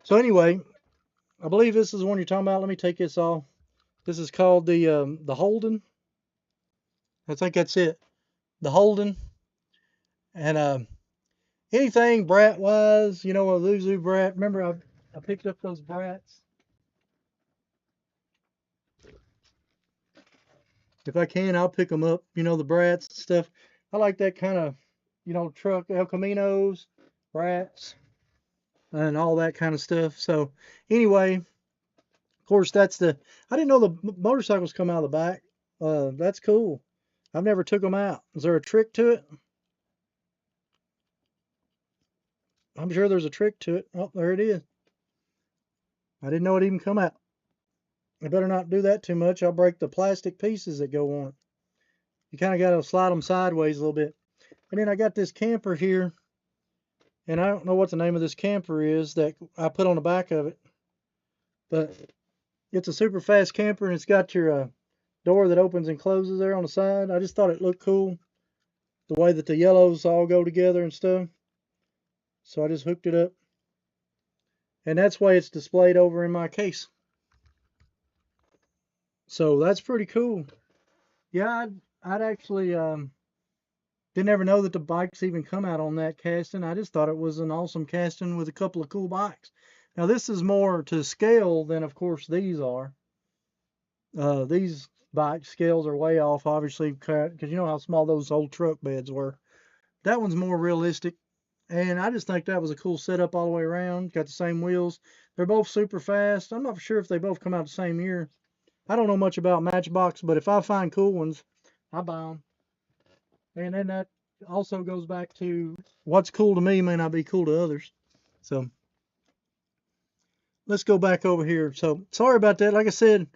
So anyway, I believe this is the one you're talking about. Let me take this off. This is called the Holden. I think that's it. The Holden. And anything brat wise, a Luzu brat. Remember I picked up those brats. If I can, I'll pick them up. The brats and stuff. I like that kind of, truck, El Caminos, brats, and all that kind of stuff. So anyway, of course, I didn't know the motorcycles come out of the back. That's cool. I've never took them out. Is there a trick to it? I'm sure there's a trick to it. Oh, there it is. I didn't know it even come out. I better not do that too much. I'll break the plastic pieces that go on it. You kind of got to slide them sideways a little bit. And then I got this camper here, and I don't know what the name of this camper is that I put on the back of it, but it's a super fast camper, and it's got your door that opens and closes there on the side. I just thought it looked cool, the way that the yellows all go together and stuff. So I just hooked it up, and that's why it's displayed over in my case. So that's pretty cool. Yeah, I'd actually didn't ever know that the bikes even come out on that casting. I just thought it was an awesome casting with a couple of cool bikes. Now this is more to scale than, of course, these are. These bike scales are way off, obviously, because you know how small those old truck beds were. That one's more realistic, and I just think that was a cool setup all the way around. Got the same wheels. They're both super fast. I'm not sure if they both come out the same year. I don't know much about Matchbox, but if I find cool ones, I buy them. And then that also goes back to what's cool to me may not be cool to others. So let's go back over here. So sorry about that. Like I said,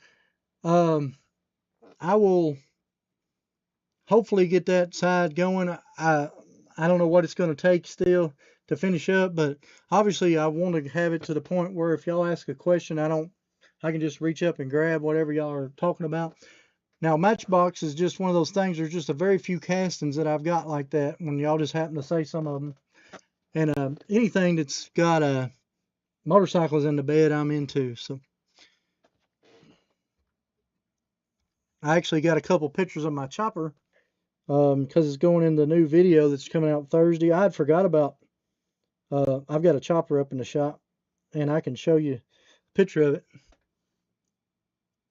I will hopefully get that side going. I don't know what it's going to take still to finish up, but obviously I want to have it to the point where if y'all ask a question, I can just reach up and grab whatever y'all are talking about. Now, Matchbox is just one of those things. There's just a very few castings that I've got like that when y'all just happen to say some of them. And anything that's got motorcycles in the bed, I'm into. So I actually got a couple pictures of my chopper because it's going in the new video that's coming out Thursday. I had forgot about. I've got a chopper up in the shop, and I can show you a picture of it.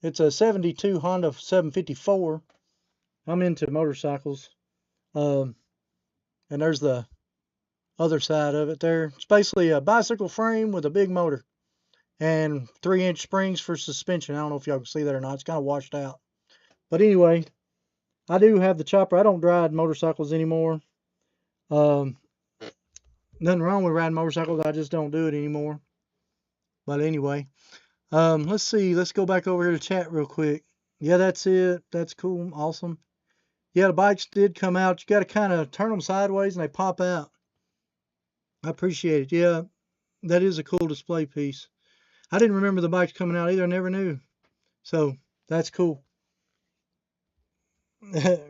It's a 72 Honda 754. I'm into motorcycles. And there's the other side of it there. It's basically a bicycle frame with a big motor and 3-inch springs for suspension. I don't know if y'all can see that or not. It's kind of washed out. But anyway, I do have the chopper. I don't ride motorcycles anymore. Nothing wrong with riding motorcycles. I just don't do it anymore. But anyway, let's see. Let's go back over here to chat real quick. Yeah, that's it. That's cool. Awesome. Yeah, the bikes did come out. You got to kind of turn them sideways and they pop out. I appreciate it. Yeah, that is a cool display piece. I didn't remember the bikes coming out either. I never knew. So that's cool.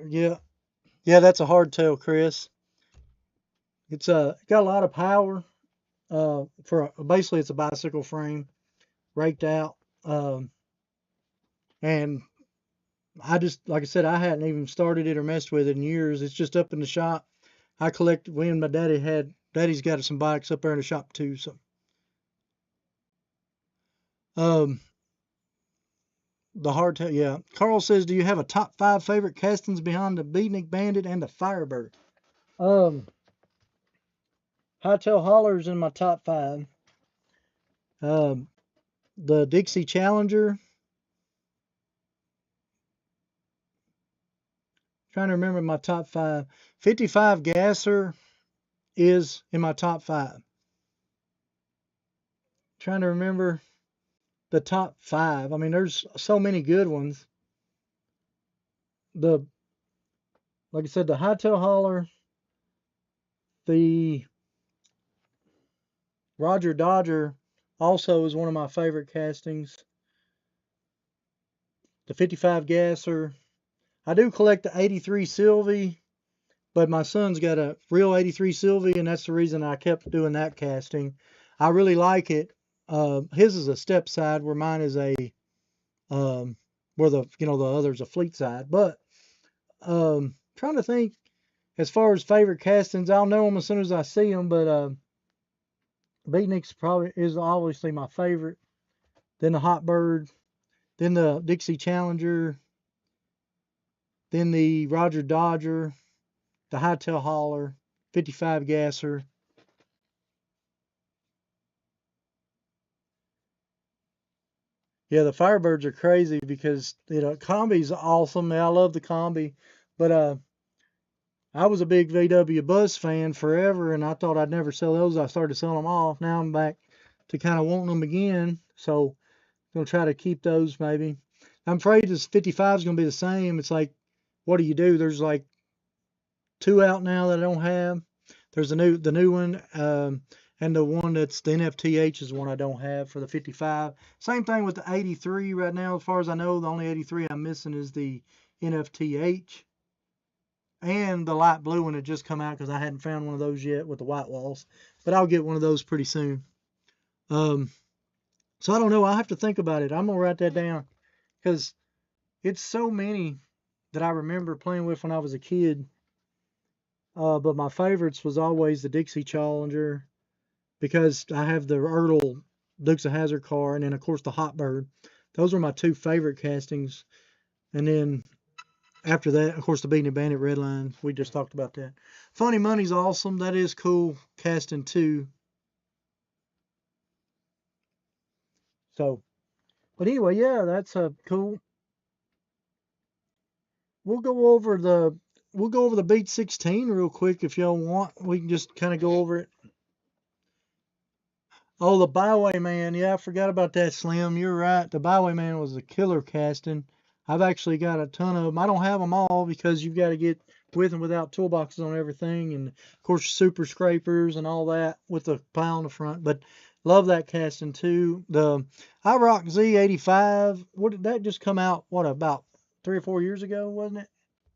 Yeah. Yeah, that's a hardtail, Chris. It's got a lot of power. Basically it's a bicycle frame raked out. And I just, like I said, I hadn't even started it or messed with it in years. It's just up in the shop. I collect when my daddy's got some bikes up there in the shop too. So um the hardtail, yeah. Carl says, do you have a top 5 favorite castings behind the Beatnik Bandit and the Firebird? Hightail Holler's in my top 5. The Dixie Challenger. Trying to remember my top 5. 55 Gasser is in my top 5. Trying to remember the top 5. I mean, there's so many good ones. Like I said, the Hightail Holler, the Roger Dodger also is one of my favorite castings. The 55 Gasser. I do collect the 83 Sylvie, but my son's got a real 83 Sylvie, and that's the reason I kept doing that casting. I really like it. His is a step side, where mine is where the other's a fleet side. But trying to think as far as favorite castings, I'll know them as soon as I see them. But Beatnik's probably is obviously my favorite. Then the Hot Bird, then the Dixie Challenger, then the Roger Dodger, the Hightail Holler, 55 Gasser. Yeah, the Firebirds are crazy because combi's awesome. I love the combi, but I was a big VW Buzz fan forever, and I thought I'd never sell those. I started selling them off. Now I'm back to kind of wanting them again, so I'm gonna try to keep those maybe. I'm afraid this 55 is gonna be the same. It's like, what do you do? There's like 2 out now that I don't have. There's the new one, and the one that's the NFTH is one I don't have for the 55. Same thing with the 83 right now. As far as I know, the only 83 I'm missing is the NFTH and the light blue one had just come out because I hadn't found one of those yet with the white walls. But I'll get one of those pretty soon. So I don't know. I'll have to think about it. I'm gonna write that down because it's so many that I remember playing with when I was a kid. But my favorites was always the Dixie Challenger because I have the Ertl Dukes of Hazzard car, and then of course the Hot Bird. Those were my 2 favorite castings. And then after that, of course, the Beatnik Bandit Redline. We just talked about that. Funny Money's awesome. That is cool casting too. So, but anyway, yeah, that's cool. We'll go over we'll go over the Beat 16 real quick if y'all want. We can just kind of go over it. Oh, the Bywayman. Yeah, I forgot about that, Slim. You're right. The Bywayman was a killer casting. I've actually got a ton of them. I don't have them all because you've got to get with and without toolboxes on everything. And, of course, super scrapers and all that with the pile on the front. But love that casting, too. The IROC Z85, what did that just come out, what, about 3 or 4 years ago, wasn't it?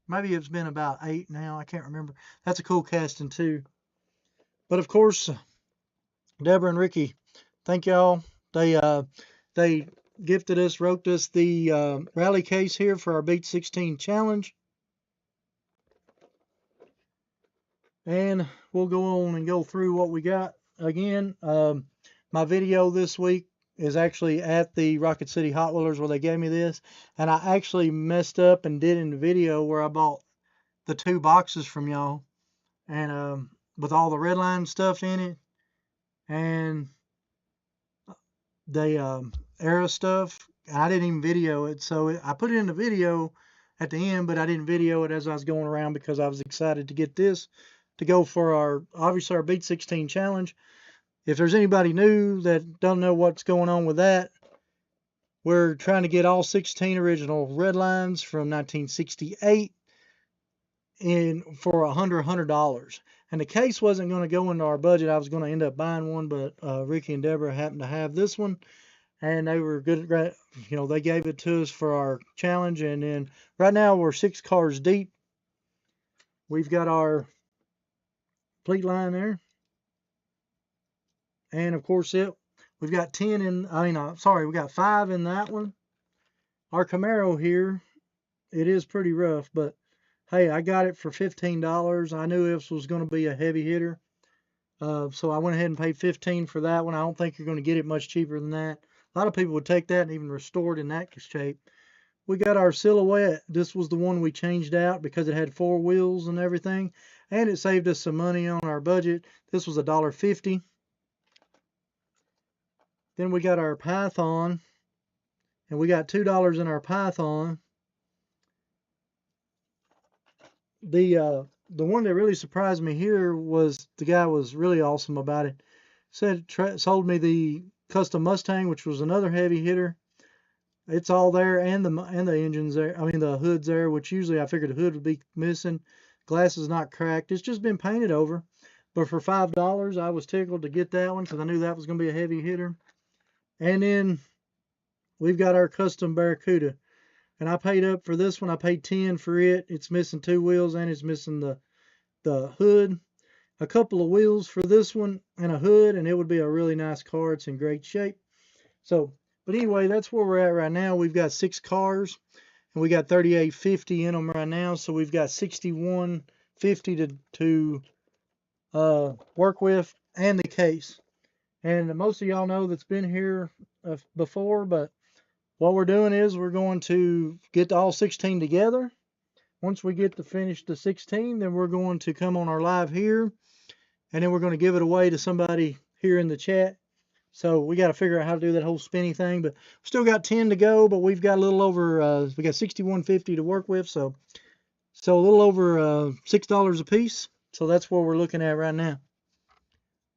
Maybe it's been about 8 now. I can't remember. That's a cool casting, too. But, of course, Deborah and Ricky, thank y'all. They gifted us, wrote us the rally case here for our Beat 16 challenge. And we'll go on and go through what we got. Again, my video this week is actually at the Rocket City Hot Wheelers where they gave me this. And I actually messed up and did in the video where I bought the 2 boxes from y'all. And with all the red line stuff in it. And the era stuff. I didn't even video it, so I put it in the video at the end, but I didn't video it as I was going around because I was excited to get this to go for our, obviously, our Beat 16 challenge. If there's anybody new that don't know what's going on with that, we're trying to get all 16 original red lines from 1968 in for $100. And the case wasn't going to go into our budget. I was going to end up buying one, but Ricky and Deborah happened to have this one, and they were good. You know, they gave it to us for our challenge. And then right now we're 6 cars deep. We've got our fleet line there, and of course we've got 10 in. We got 5 in that one. Our Camaro here, it is pretty rough, but hey, I got it for $15. I knew this was going to be a heavy hitter. So I went ahead and paid $15 for that one. I don't think you're going to get it much cheaper than that. A lot of people would take that and even restore it in that shape. We got our Silhouette. This was the one we changed out because it had 4 wheels and everything. And it saved us some money on our budget. This was $1.50. Then we got our Python. And we got $2 in our Python. The one that really surprised me here was the guy was really awesome about it. Sold me the custom Mustang, which was another heavy hitter. It's all there, and the engine's there. I mean, the hood's there, which usually I figured the hood would be missing. Glass is not cracked. It's just been painted over. But for $5, I was tickled to get that one because I knew that was going to be a heavy hitter. And then we've got our custom Barracuda. And I paid up for this one. I paid $10 for it. It's missing 2 wheels, and it's missing the hood. A couple of wheels for this one and a hood, and it would be a really nice car. It's in great shape. So, but anyway, that's where we're at right now. We've got 6 cars, and we got 3850 in them right now. So we've got 6150 to work with, and the case. And most of y'all know that's been here before, but what we're doing is we're going to get all 16 together. Once we get to finish the 16, then we're going to come on our live here, and then we're going to give it away to somebody here in the chat. So we got to figure out how to do that whole spinny thing, but we still got 10 to go, but we've got a little over, we got 6150 to work with, so a little over $6 a piece. So that's what we're looking at right now.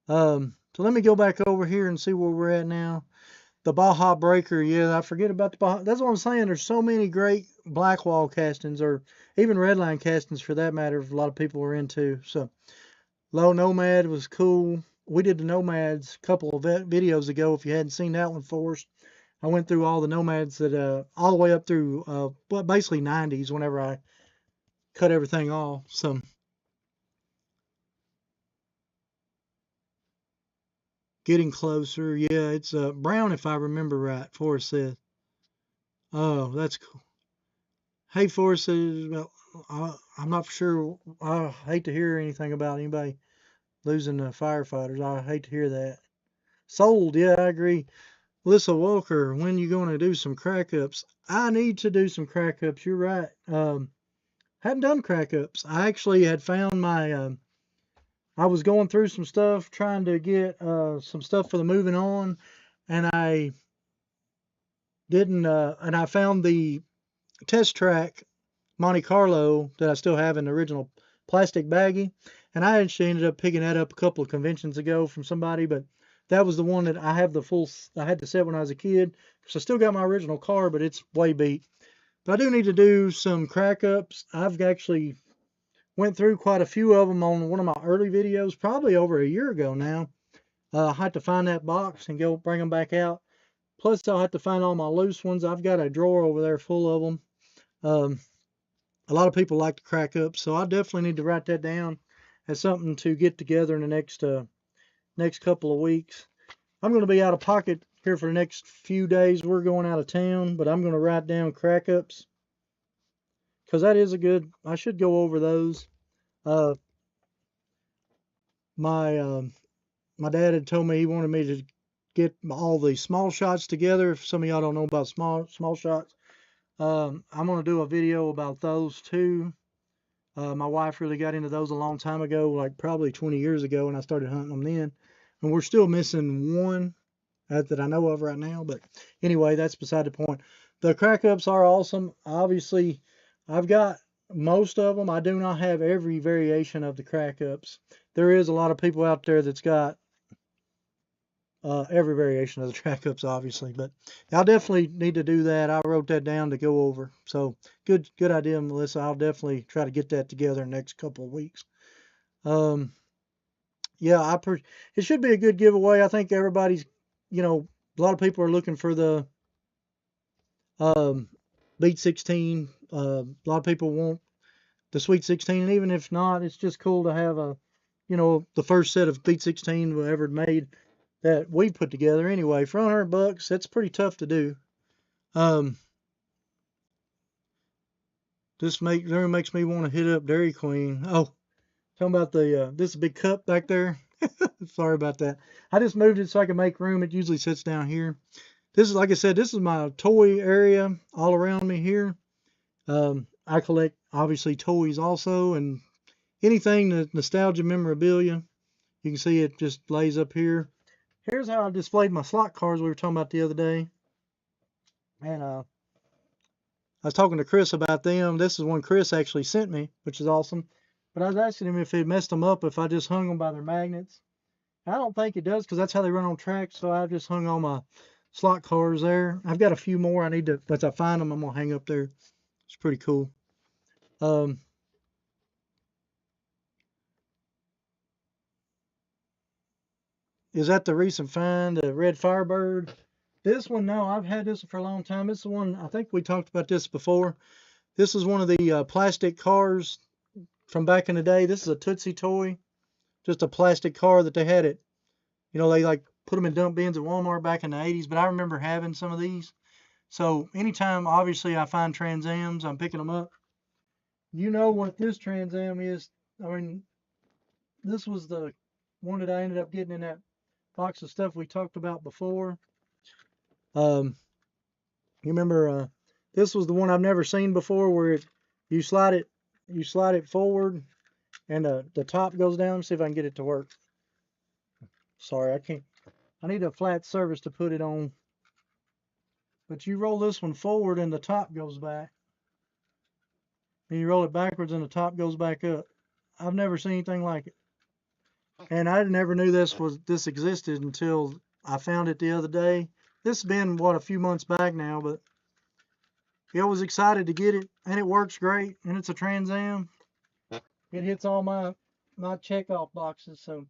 So let me go back over here and see where we're at now. The Baja Breaker, yeah, I forget about the Baja. That's what I'm saying. There's so many great black wall castings, or even redline castings for that matter, a lot of people are into. So Low Nomad was cool. We did the Nomads a couple of videos ago. If you hadn't seen that one for us, I went through all the Nomads that all the way up through basically 90s whenever I cut everything off. So getting closer. Yeah, it's brown if I remember right, Forrest said. Oh, that's cool. Hey, Forrest says, well, I'm not sure. I hate to hear anything about anybody losing the firefighters. I hate to hear that. Sold, yeah, I agree. Melissa Walker, when you going to do some crack ups? I need to do some crack ups. You're right. Hadn't done crack ups. I actually had found my. I was going through some stuff trying to get some stuff for the moving on, and I didn't. And I found the test track Monte Carlo that I still have in the original plastic baggie. And I actually ended up picking that up a couple of conventions ago from somebody, but that was the one that I have the full, I had the set when I was a kid. So I still got my original car, but it's way beat. But I do need to do some crack ups. I've actually went through quite a few of them on one of my early videos, probably over a year ago now. I had to find that box and go bring them back out. Plus, I'll have to find all my loose ones. I've got a drawer over there full of them. A lot of people like to crack up, so I definitely need to write that down as something to get together in the next couple of weeks. I'm going to be out of pocket here for the next few days. We're going out of town, but I'm going to write down crack ups because that is a good. I should go over those. Uh, my my dad had told me he wanted me to get all the small shots together. If some of y'all don't know about small shots, I'm going to do a video about those too. My wife really got into those a long time ago, like probably 20 years ago, and I started hunting them then. And we're still missing one that I know of right now. But anyway, that's beside the point. The crack ups are awesome. Obviously, I've got most of them. I do not have every variation of the crack ups. There is a lot of people out there that's got every variation of the track ups, obviously, but I'll definitely need to do that. I wrote that down to go over. So good idea, Melissa. I'll definitely try to get that together in the next couple of weeks. Yeah, it should be a good giveaway. I think everybody's, a lot of people are looking for the um, Beat 16. A lot of people want the Sweet 16, and even if not, it's just cool to have the first set of Beat 16 we ever made that we put together. Anyway, for $100, that's pretty tough to do. This makes me want to hit up Dairy Queen. Oh, talking about this big cup back there. Sorry about that. I just moved it so I can make room. It usually sits down here. This is, like I said, this is my toy area all around me here. I collect obviously toys also, and anything that nostalgia memorabilia. You can see it just lays up here. Here's how I displayed my slot cars we were talking about the other day. And I was talking to Chris about them. This is one Chris actually sent me, which is awesome. But I was asking him if it messed them up if I just hung them by their magnets. I don't think it does because that's how they run on tracks. So I just hung all my slot cars there. I've got a few more I need to, once I find them, I'm going to hang up there. It's pretty cool. Is that the recent find, the Red Firebird? This one, no, I've had this one for a long time. This is one, I think we talked about this before. This is one of the plastic cars from back in the day. This is a Tootsie toy, just a plastic car that they had it. They like put them in dump bins at Walmart back in the 80s, but I remember having some of these. So anytime, obviously, I find Trans Ams, I'm picking them up. You know what this Trans Am is? I mean, this was the one that I ended up getting in that box of stuff we talked about before. You remember this was the one I've never seen before, where you slide it forward, and the top goes down. See if I can get it to work. Sorry, I can't. I need a flat surface to put it on. But you roll this one forward, and the top goes back. And you roll it backwards, and the top goes back up. I've never seen anything like it. And I never knew this existed until I found it the other day. This has been a few months back now, but I was excited to get it, and it works great, and it's a Trans Am. It hits all my check off boxes, so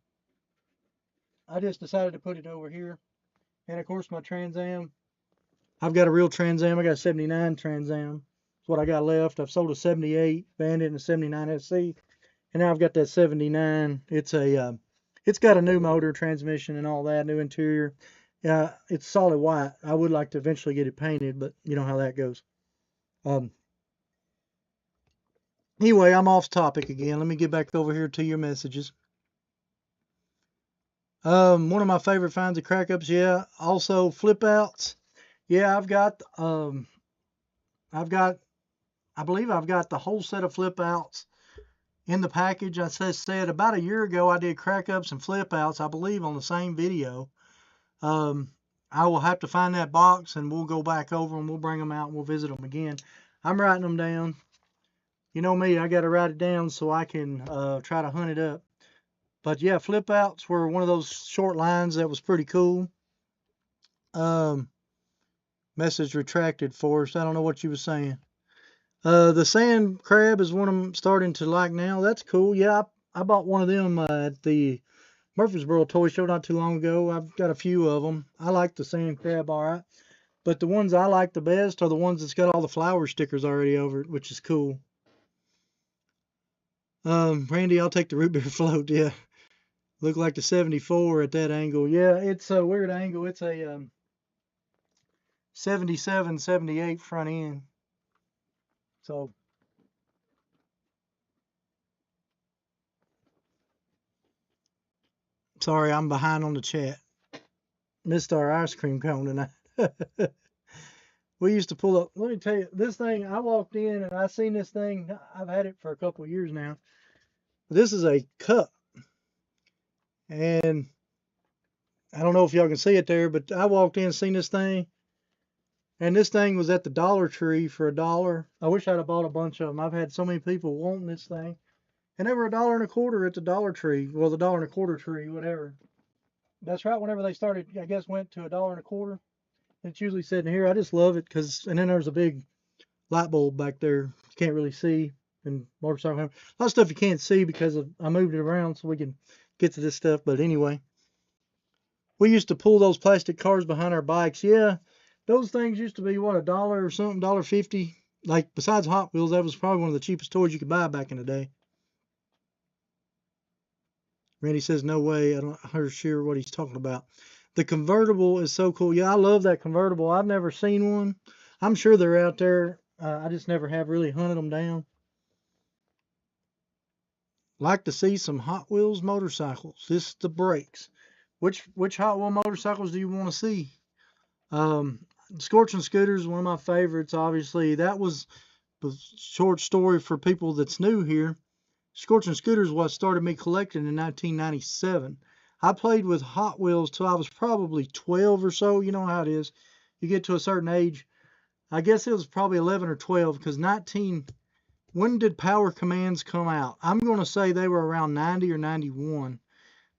I just decided to put it over here. And of course my Trans Am, I've got a real Trans Am. I got a 79 Trans Am. That's what I got left. I've sold a 78 Bandit and a 79 SC, and now I've got that 79. It's got a new motor, transmission, and all that, new interior. Yeah, it's solid white. I would like to eventually get it painted, but you know how that goes. Anyway, I'm off topic again. Let me get back over here to your messages. One of my favorite finds of crack ups, yeah. Also flip outs. Yeah, I believe I've got the whole set of flip outs in the package. I said about a year ago I did crack ups and flip outs, I believe, on the same video. I will have to find that box and we'll go back over and we'll bring them out and we'll visit them again. I'm writing them down. You know me, I got to write it down so I can try to hunt it up. But yeah, flip outs were one of those short lines that was pretty cool. Message retracted for us. I don't know what you were saying. The sand crab is one I'm starting to like now. That's cool. Yeah, I bought one of them at the Murfreesboro toy show not too long ago. I've got a few of them. I like the sand crab all right. But the ones I like the best are the ones that's got all the flower stickers already over it, which is cool. Randy, I'll take the root beer float. Yeah, look like the 74 at that angle. Yeah, it's a weird angle. It's a 77, 78 front end. So, sorry, I'm behind on the chat. Missed our ice cream cone tonight. We used to pull up. Let me tell you, this thing, I walked in and I seen this thing. I've had it for a couple of years now. This is a cup. And I don't know if y'all can see it there, but I walked in and seen this thing. And this thing was at the Dollar Tree for $1. I wish I'd have bought a bunch of them. I've had so many people wanting this thing. And they were $1.25 at the Dollar Tree. Well, the $1.25 tree, whatever. That's right. Whenever they started, I guess, went to $1.25. It's usually sitting here. I just love it because, and then there's a big light bulb back there. You can't really see. And motorcycle, a lot of stuff you can't see because I moved it around so we can get to this stuff. But anyway, we used to pull those plastic cars behind our bikes. Yeah, those things used to be what, $1 or something, $1.50. Like besides Hot Wheels, that was probably one of the cheapest toys you could buy back in the day. Randy says no way. I don't hear sure what he's talking about. The convertible is so cool. Yeah, I love that convertible. I've never seen one. I'm sure they're out there. I just never have really hunted them down. Like to see some Hot Wheels motorcycles. This is the brakes. Which Hot Wheel motorcycles do you want to see? Scorching Scooter is one of my favorites, obviously. That was the short story for people that's new here. Scorching Scooter is what started me collecting in 1997. I played with Hot Wheels till I was probably 12 or so. You know how it is. You get to a certain age. I guess it was probably 11 or 12 because when did Power Commands come out? I'm going to say they were around 90 or 91.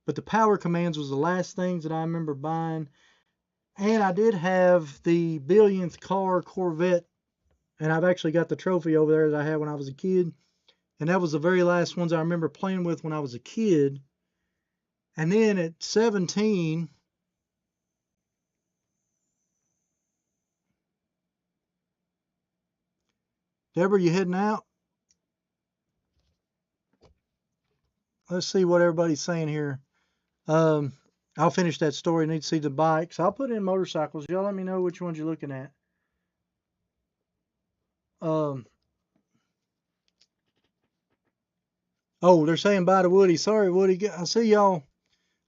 But the Power Commands was the last things that I remember buying. And I did have the billionth car Corvette. And I've actually got the trophy over there that I had when I was a kid. And that was the very last ones I remember playing with when I was a kid. And then at 17, Deborah, you heading out? Let's see what everybody's saying here. I'll finish that story. Need to see the bikes. I'll put in motorcycles. Y'all let me know which ones you're looking at. Oh, they're saying bye to Woody. Sorry, Woody. I see y'all.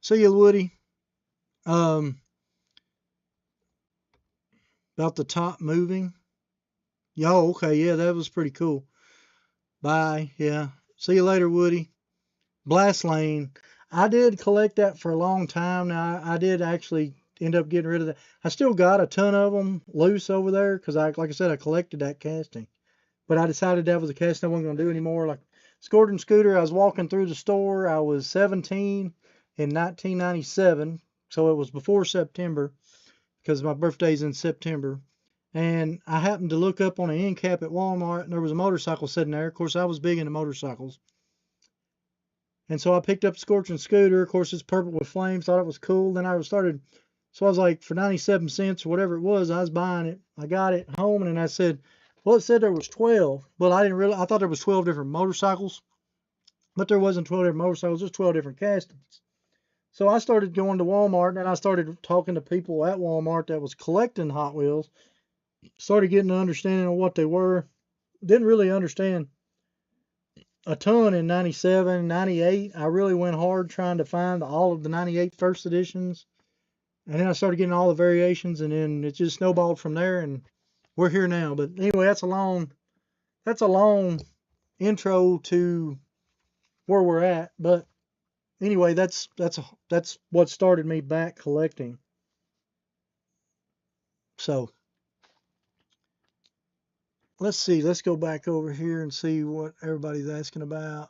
See you, Woody. About the top moving. Yo, okay, yeah, that was pretty cool. Bye. Yeah. See you later, Woody. Blast Lane. I did collect that for a long time. Now, I did actually end up getting rid of that. I still got a ton of them loose over there because like I said, I collected that casting. But I decided that was a casting I wasn't going to do anymore. Like Scorching Scooter, I was walking through the store. I was 17 in 1997. So it was before September because my birthday's in September. And I happened to look up on an end cap at Walmart and there was a motorcycle sitting there. Of course, I was big into motorcycles. And so I picked up Scorching Scooter. Of course, it's purple with flames. Thought it was cool. Then I started, so I was like, for 97 cents or whatever it was, I was buying it. I got it home and then I said, well, it said there was 12. Well, I thought there was 12 different motorcycles. But there wasn't 12 different motorcycles, just 12 different castings. So I started going to Walmart and I started talking to people at Walmart that was collecting Hot Wheels. Started getting an understanding of what they were. Didn't really understand a ton in 97, 98. I really went hard trying to find all of the 98 first editions. And then I started getting all the variations and then it just snowballed from there and we're here now. But anyway, that's a long intro to where we're at. But anyway, that's what started me back collecting. So let's see. Let's go back over here and see what everybody's asking about.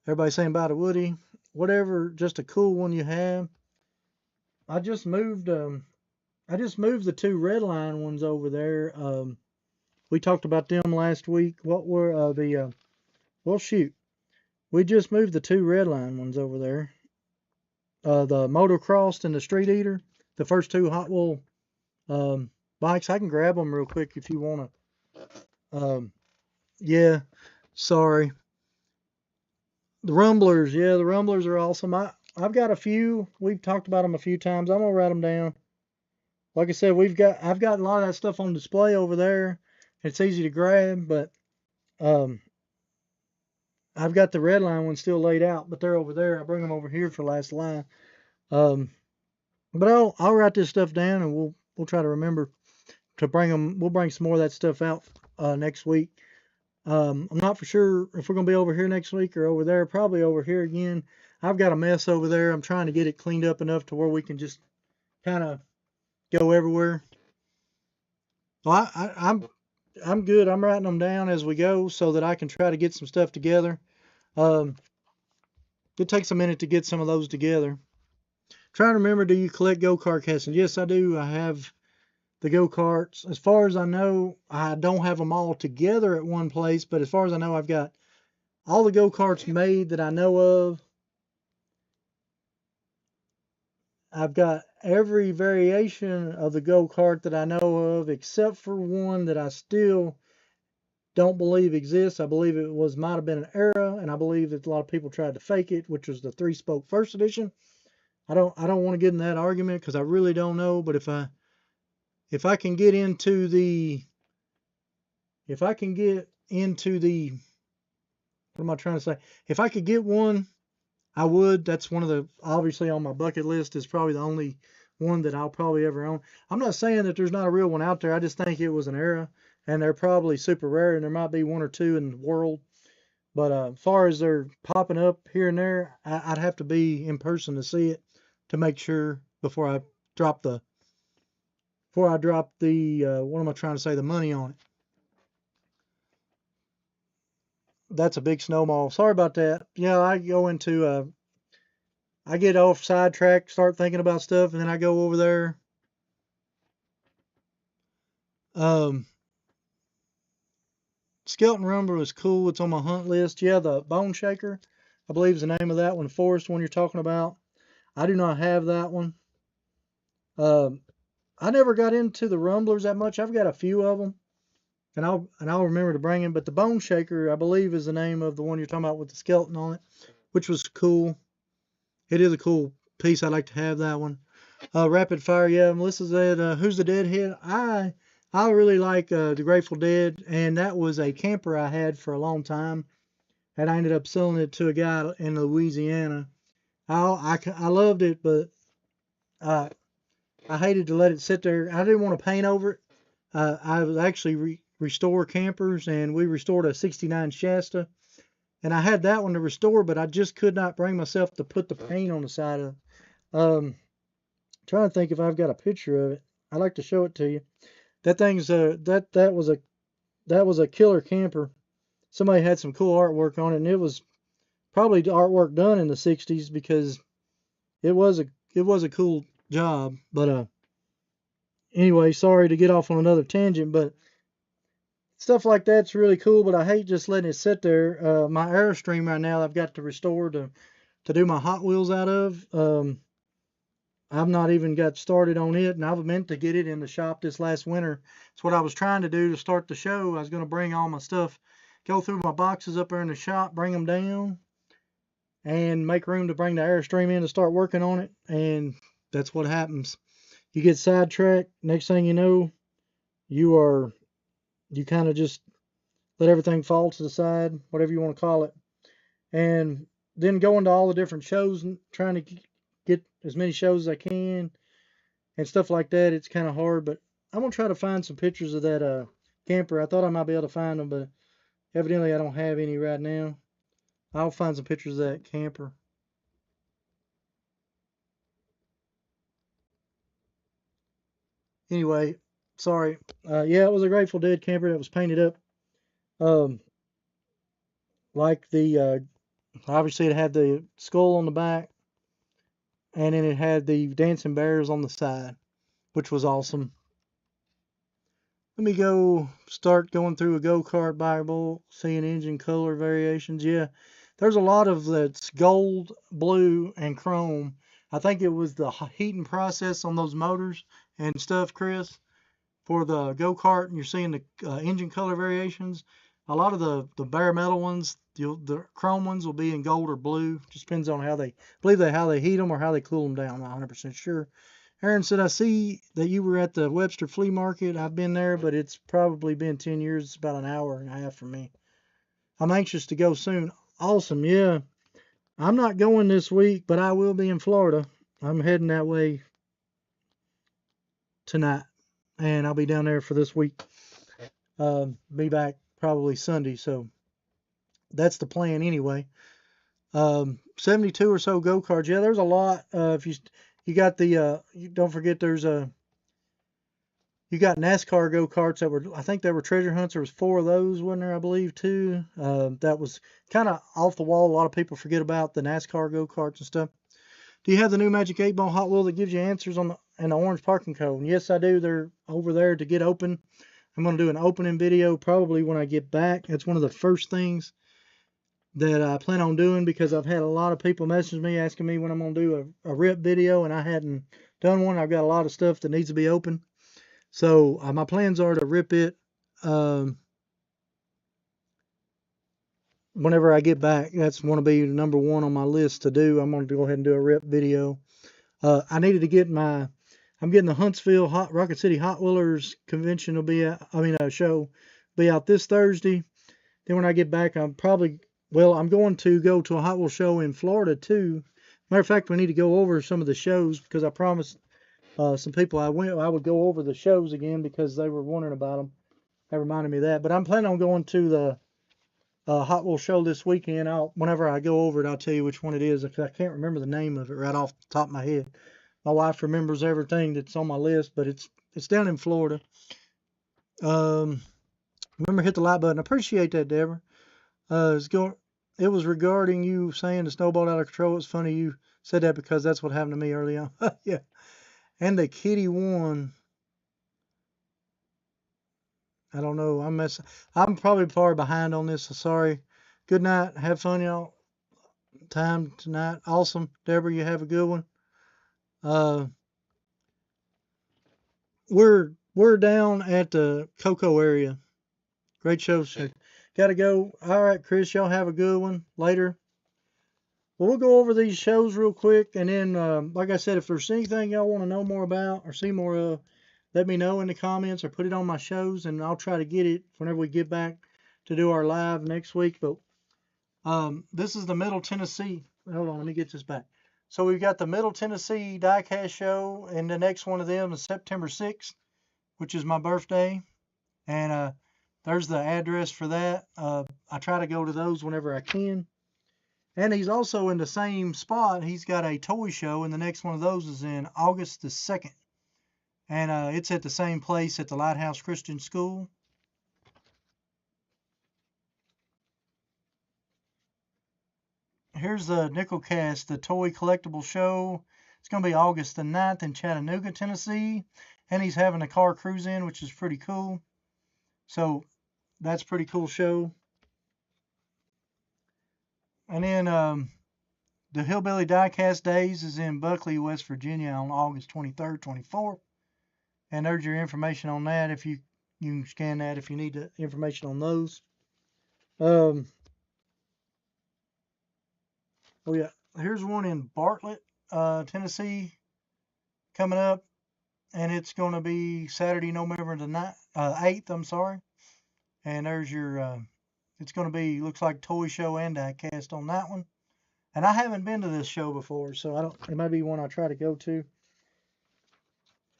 Everybody's saying about a Woody. Whatever, just a cool one you have. I just moved. I just moved the two red line ones over there. We talked about them last week. What were well, shoot. We just moved the two red line ones over there. The motocross and the street eater. The first two Hot Wheel bikes. I can grab them real quick if you want to. Yeah, sorry. The Rumblers, yeah, the Rumblers are awesome. I've got a few. We've talked about them a few times. I'm gonna write them down. Like I said, I've got a lot of that stuff on display over there. It's easy to grab, but um, I've got the red line ones still laid out, but they're over there. I bring them over here for last line. Um, but I'll write this stuff down and we'll try to remember to bring them. We'll bring some more of that stuff out next week. I'm not for sure if we're going to be over here next week or over there. Probably over here again. I've got a mess over there. I'm trying to get it cleaned up enough to where we can just kind of go everywhere. Well, I'm good. I'm writing them down as we go so that I can try to get some stuff together. Um, it takes a minute to get some of those together. Trying to remember, do you collect go-kart castings? Yes, I do. I have the go-karts. As far as I know, I don't have them all together at one place, but as far as I know, I've got all the go-karts made that I know of. I've got every variation of the go-kart that I know of, except for one that I still don't believe exists. I believe it might have been an era, and I believe that a lot of people tried to fake it, which was the three-spoke first edition. I don't want to get in that argument because I really don't know. But if I can get into the what am I trying to say? If I could get one, I would. That's one of the, obviously on my bucket list, is probably the only one that I'll probably ever own. I'm not saying that there's not a real one out there. I just think it was an era, and they're probably super rare, and there might be one or two in the world. But as far as they're popping up here and there, I'd have to be in person to see it to make sure before I drop the what am I trying to say, the money on it. That's a big snowball. Sorry about that. Yeah, I get off sidetrack, start thinking about stuff, and then I go over there. Um, Skeleton Rumble is cool. It's on my hunt list. Yeah, the Bone Shaker, I believe is the name of that one. Forest one you're talking about. I do not have that one. Um, I never got into the Rumblers that much. I've got a few of them, and I'll remember to bring them. But the Bone Shaker, I believe, is the name of the one you're talking about with the skeleton on it, which was cool. It is a cool piece. I like to have that one. Rapid Fire, yeah. Melissa said, "Who's the Deadhead?" I really like the Grateful Dead, and that was a camper I had for a long time, and I ended up selling it to a guy in Louisiana. I loved it, but uh, I hated to let it sit there. I didn't want to paint over it. I was actually restore campers, and we restored a '69 Shasta, and I had that one to restore, but I just could not bring myself to put the paint on the side of it. Trying to think if I've got a picture of it. I'd like to show it to you. That thing's that was a killer camper. Somebody had some cool artwork on it, and it was probably artwork done in the '60s because it was a cool job. But anyway, sorry to get off on another tangent, but stuff like that's really cool. But I hate just letting it sit there. My Airstream right now I've got to restore to do my Hot Wheels out of. I've not even got started on it, and I've meant to get it in the shop this last winter. It's what I was trying to do to start the show. I was going to bring all my stuff, go through my boxes up there in the shop, bring them down, and make room to bring the Airstream in to start working on it. And that's what happens. You get sidetracked. Next thing you know, you kind of just let everything fall to the side, whatever you want to call it. And then going to all the different shows and trying to get as many shows as I can and stuff like that. It's kind of hard, but I'm gonna try to find some pictures of that camper. I thought I might be able to find them, but evidently I don't have any right now. I'll find some pictures of that camper. Anyway, Sorry. Yeah, it was a Grateful Dead camper that was painted up. Um, like the obviously it had the skull on the back, and then it had the dancing bears on the side, which was awesome. Let me go start going through a go-kart Bible, seeing engine color variations. Yeah, there's a lot of that's gold, blue, and chrome. I think it was the heating process on those motors and stuff, Chris, for the go-kart. And you're seeing the engine color variations. A lot of the bare metal ones, the chrome ones will be in gold or blue. Just depends on how they how they heat them or how they cool them down. I'm not 100% sure. Aaron said, I see that you were at the Webster Flea Market. I've been there, but it's probably been 10 years. It's about an hour and a half for me. I'm anxious to go soon. Awesome. Yeah. I'm not going this week, but I will be in Florida. I'm heading that way tonight, and I'll be down there for this week. Be back probably Sunday, so that's the plan anyway. 72 or so go-karts. Yeah, there's a lot. If you got the, you don't forget there's you got NASCAR go-karts that were, I think there were treasure hunts. There was 4 of those, wasn't there, I believe, too. That was kind of off the wall. A lot of people forget about the NASCAR go-karts and stuff. Do you have the new Magic 8 Ball Hot Wheel that gives you answers on the orange parking code? Yes, I do. They're over there to get open. I'm going to do an opening video probably when I get back. That's one of the first things that I plan on doing, because I've had a lot of people message me asking me when I'm going to do a rip video, and I hadn't done one. I've got a lot of stuff that needs to be open. So my plans are to rip it whenever I get back. That's going to be number 1 on my list to do. I'm going to go ahead and do a rip video. I needed to get I'm getting the Huntsville Rocket City Hot Wheelers convention will be show be out this Thursday. Then when I get back, I'm going to go to a Hot Wheel show in Florida too. Matter of fact, we need to go over some of the shows, because I promised some people I would go over the shows again, because they were wondering about them. That reminded me of that. But I'm planning on going to the Hot Wheel show this weekend. Whenever I go over it, I'll tell you which one it is, because I can't remember the name of it right off the top of my head. My wife remembers everything that's on my list, but it's down in Florida. Remember, hit the like button. I appreciate that, Deborah. It was regarding you saying the snowballed out of control. It's funny you said that, because that's what happened to me early on. Yeah. And the kitty one, I don't know. I'm probably far behind on this. So sorry. Good night. Have fun, y'all. Time tonight. Awesome. Deborah, you have a good one. We're down at the Cocoa area. Great show. Gotta go. All right, Chris, y'all have a good one. Later. Well, we'll go over these shows real quick, and then, like I said, if there's anything y'all want to know more about or see more of, let me know in the comments or put it on my shows, and I'll try to get it whenever we get back to do our live next week. But this is the Middle Tennessee. Hold on, let me get this back. So we've got the Middle Tennessee Diecast show, and the next one of them is September 6th, which is my birthday. And there's the address for that. I try to go to those whenever I can. And he's also in the same spot. He's got a toy show, and the next one of those is in August the 2nd. And it's at the same place at the Lighthouse Christian School. Here's the Nickelcast, the Toy Collectible Show. It's going to be August the 9th in Chattanooga, Tennessee. And he's having a car cruise in, which is pretty cool. So that's a pretty cool show. And then the Hillbilly Diecast Days is in Buckley, West Virginia on August 23rd, 24th. And there's your information on that. If you can scan that if you need the information on those. Oh yeah, here's one in Bartlett, Tennessee, coming up, and it's going to be Saturday, November the 8th. I'm sorry. And there's your. It's going to be, looks like toy show and diecast on that one. And I haven't been to this show before, so it might be one I try to go to.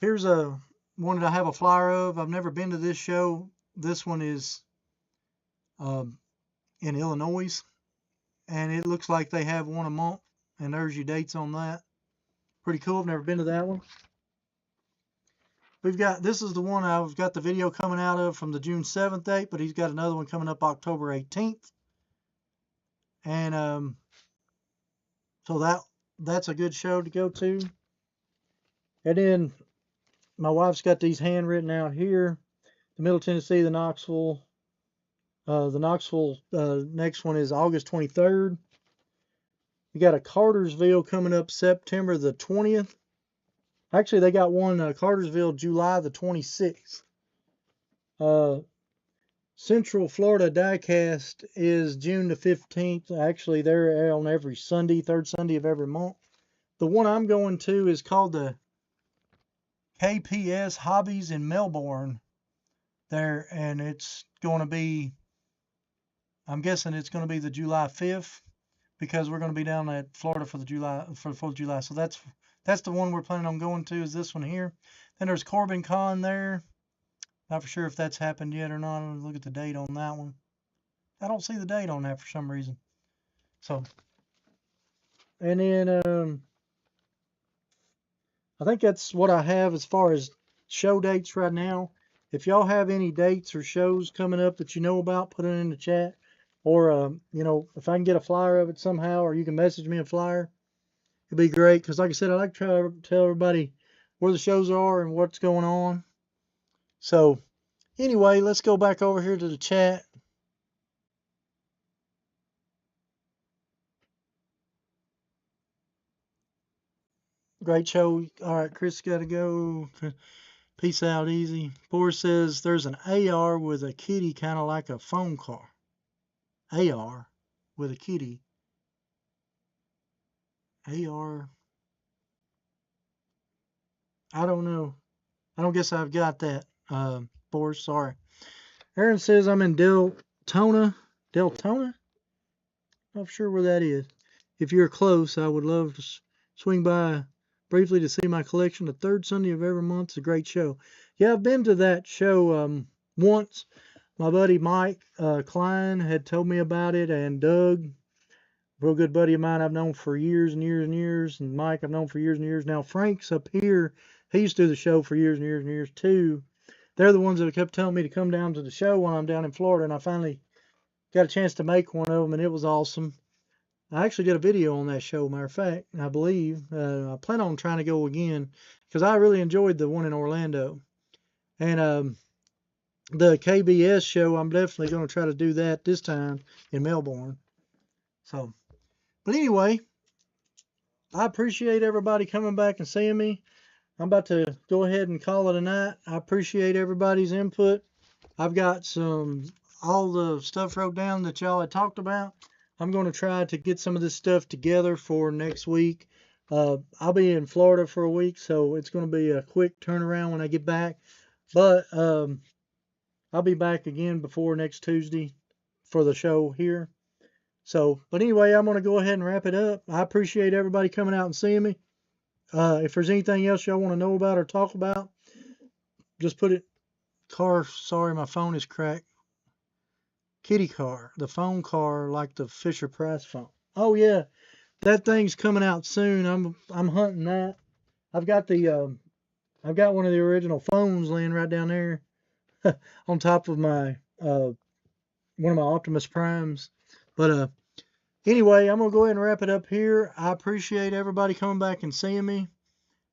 Here's one that I have a flyer of. I've never been to this show. This one is in Illinois, and it looks like they have one a month, and there's your dates on that. Pretty cool. I've never been to that one. this is the one I've got the video coming out of from the June 7th date, but he's got another one coming up October 18th. And so that's a good show to go to. And then my wife's got these handwritten out here. The Middle Tennessee, the Knoxville. Next one is August 23rd. We got a Cartersville coming up September the 20th. Actually, they got one Cartersville July the 26th. Central Florida Diecast is June the 15th. Actually, they're on every Sunday, third Sunday of every month. The one I'm going to is called the KPS Hobbies in Melbourne. There, and it's going to be, I'm guessing it's going to be the July 5th, because we're going to be down at Florida for the 4th of July. So that's the one we're planning on going to, is this one here. Then there's Corbin Con there. Not for sure if that's happened yet or not. I'll look at the date on that one. I don't see the date on that for some reason. So, and then I think that's what I have as far as show dates right now. If y'all have any dates or shows coming up that you know about, put it in the chat. Or, you know, if I can get a flyer of it somehow, or you can message me a flyer, it'd be great. Because like I said, I like to try to tell everybody where the shows are and what's going on. So, anyway, let's go back over here to the chat. Great show. All right, Chris got to go. Peace out, easy. Boris says there's an AR with a kitty, kind of like a phone car. AR with a kitty. AR. I don't know. I don't guess I've got that. Boris, sorry. Aaron says I'm in Deltona. Deltona? Not sure where that is. If you're close, I would love to swing by briefly to see my collection. The third Sunday of every month is a great show. Yeah, I've been to that show once. My buddy Mike Klein had told me about it, and Doug, a real good buddy of mine I've known for years and years and years, and Mike I've known for years and years. Now Frank's up here. He used to do the show for years and years and years too. They're the ones that kept telling me to come down to the show when I'm down in Florida, and I finally got a chance to make one of them, and it was awesome. I actually did a video on that show, matter of fact, I believe. I plan on trying to go again, because I really enjoyed the one in Orlando. And the KBS show, I'm definitely going to try to do that this time in Melbourne. So, but anyway, I appreciate everybody coming back and seeing me. I'm about to go ahead and call it a night. I appreciate everybody's input. I've got all the stuff wrote down that y'all had talked about. I'm going to try to get some of this stuff together for next week. I'll be in Florida for a week, so it's going to be a quick turnaround when I get back. But I'll be back again before next Tuesday for the show here. So, but anyway, I'm going to go ahead and wrap it up. I appreciate everybody coming out and seeing me. If there's anything else y'all want to know about or talk about, just put it. Sorry, my phone is cracked. Kitty car, the phone car, like the Fisher Price phone. Oh yeah, that thing's coming out soon. I'm hunting that. I've got one of the original phones laying right down there on top of my one of my Optimus Primes. But anyway, I'm gonna go ahead and wrap it up here. I appreciate everybody coming back and seeing me.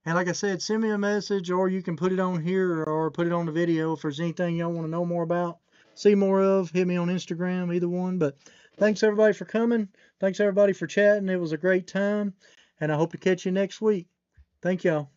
And like I said, send me a message, or you can put it on here or put it on the video if there's anything y'all want to know more about, see more of. Hit me on Instagram, either one. But thanks everybody for coming. Thanks everybody for chatting. It was a great time, and I hope to catch you next week. Thank y'all.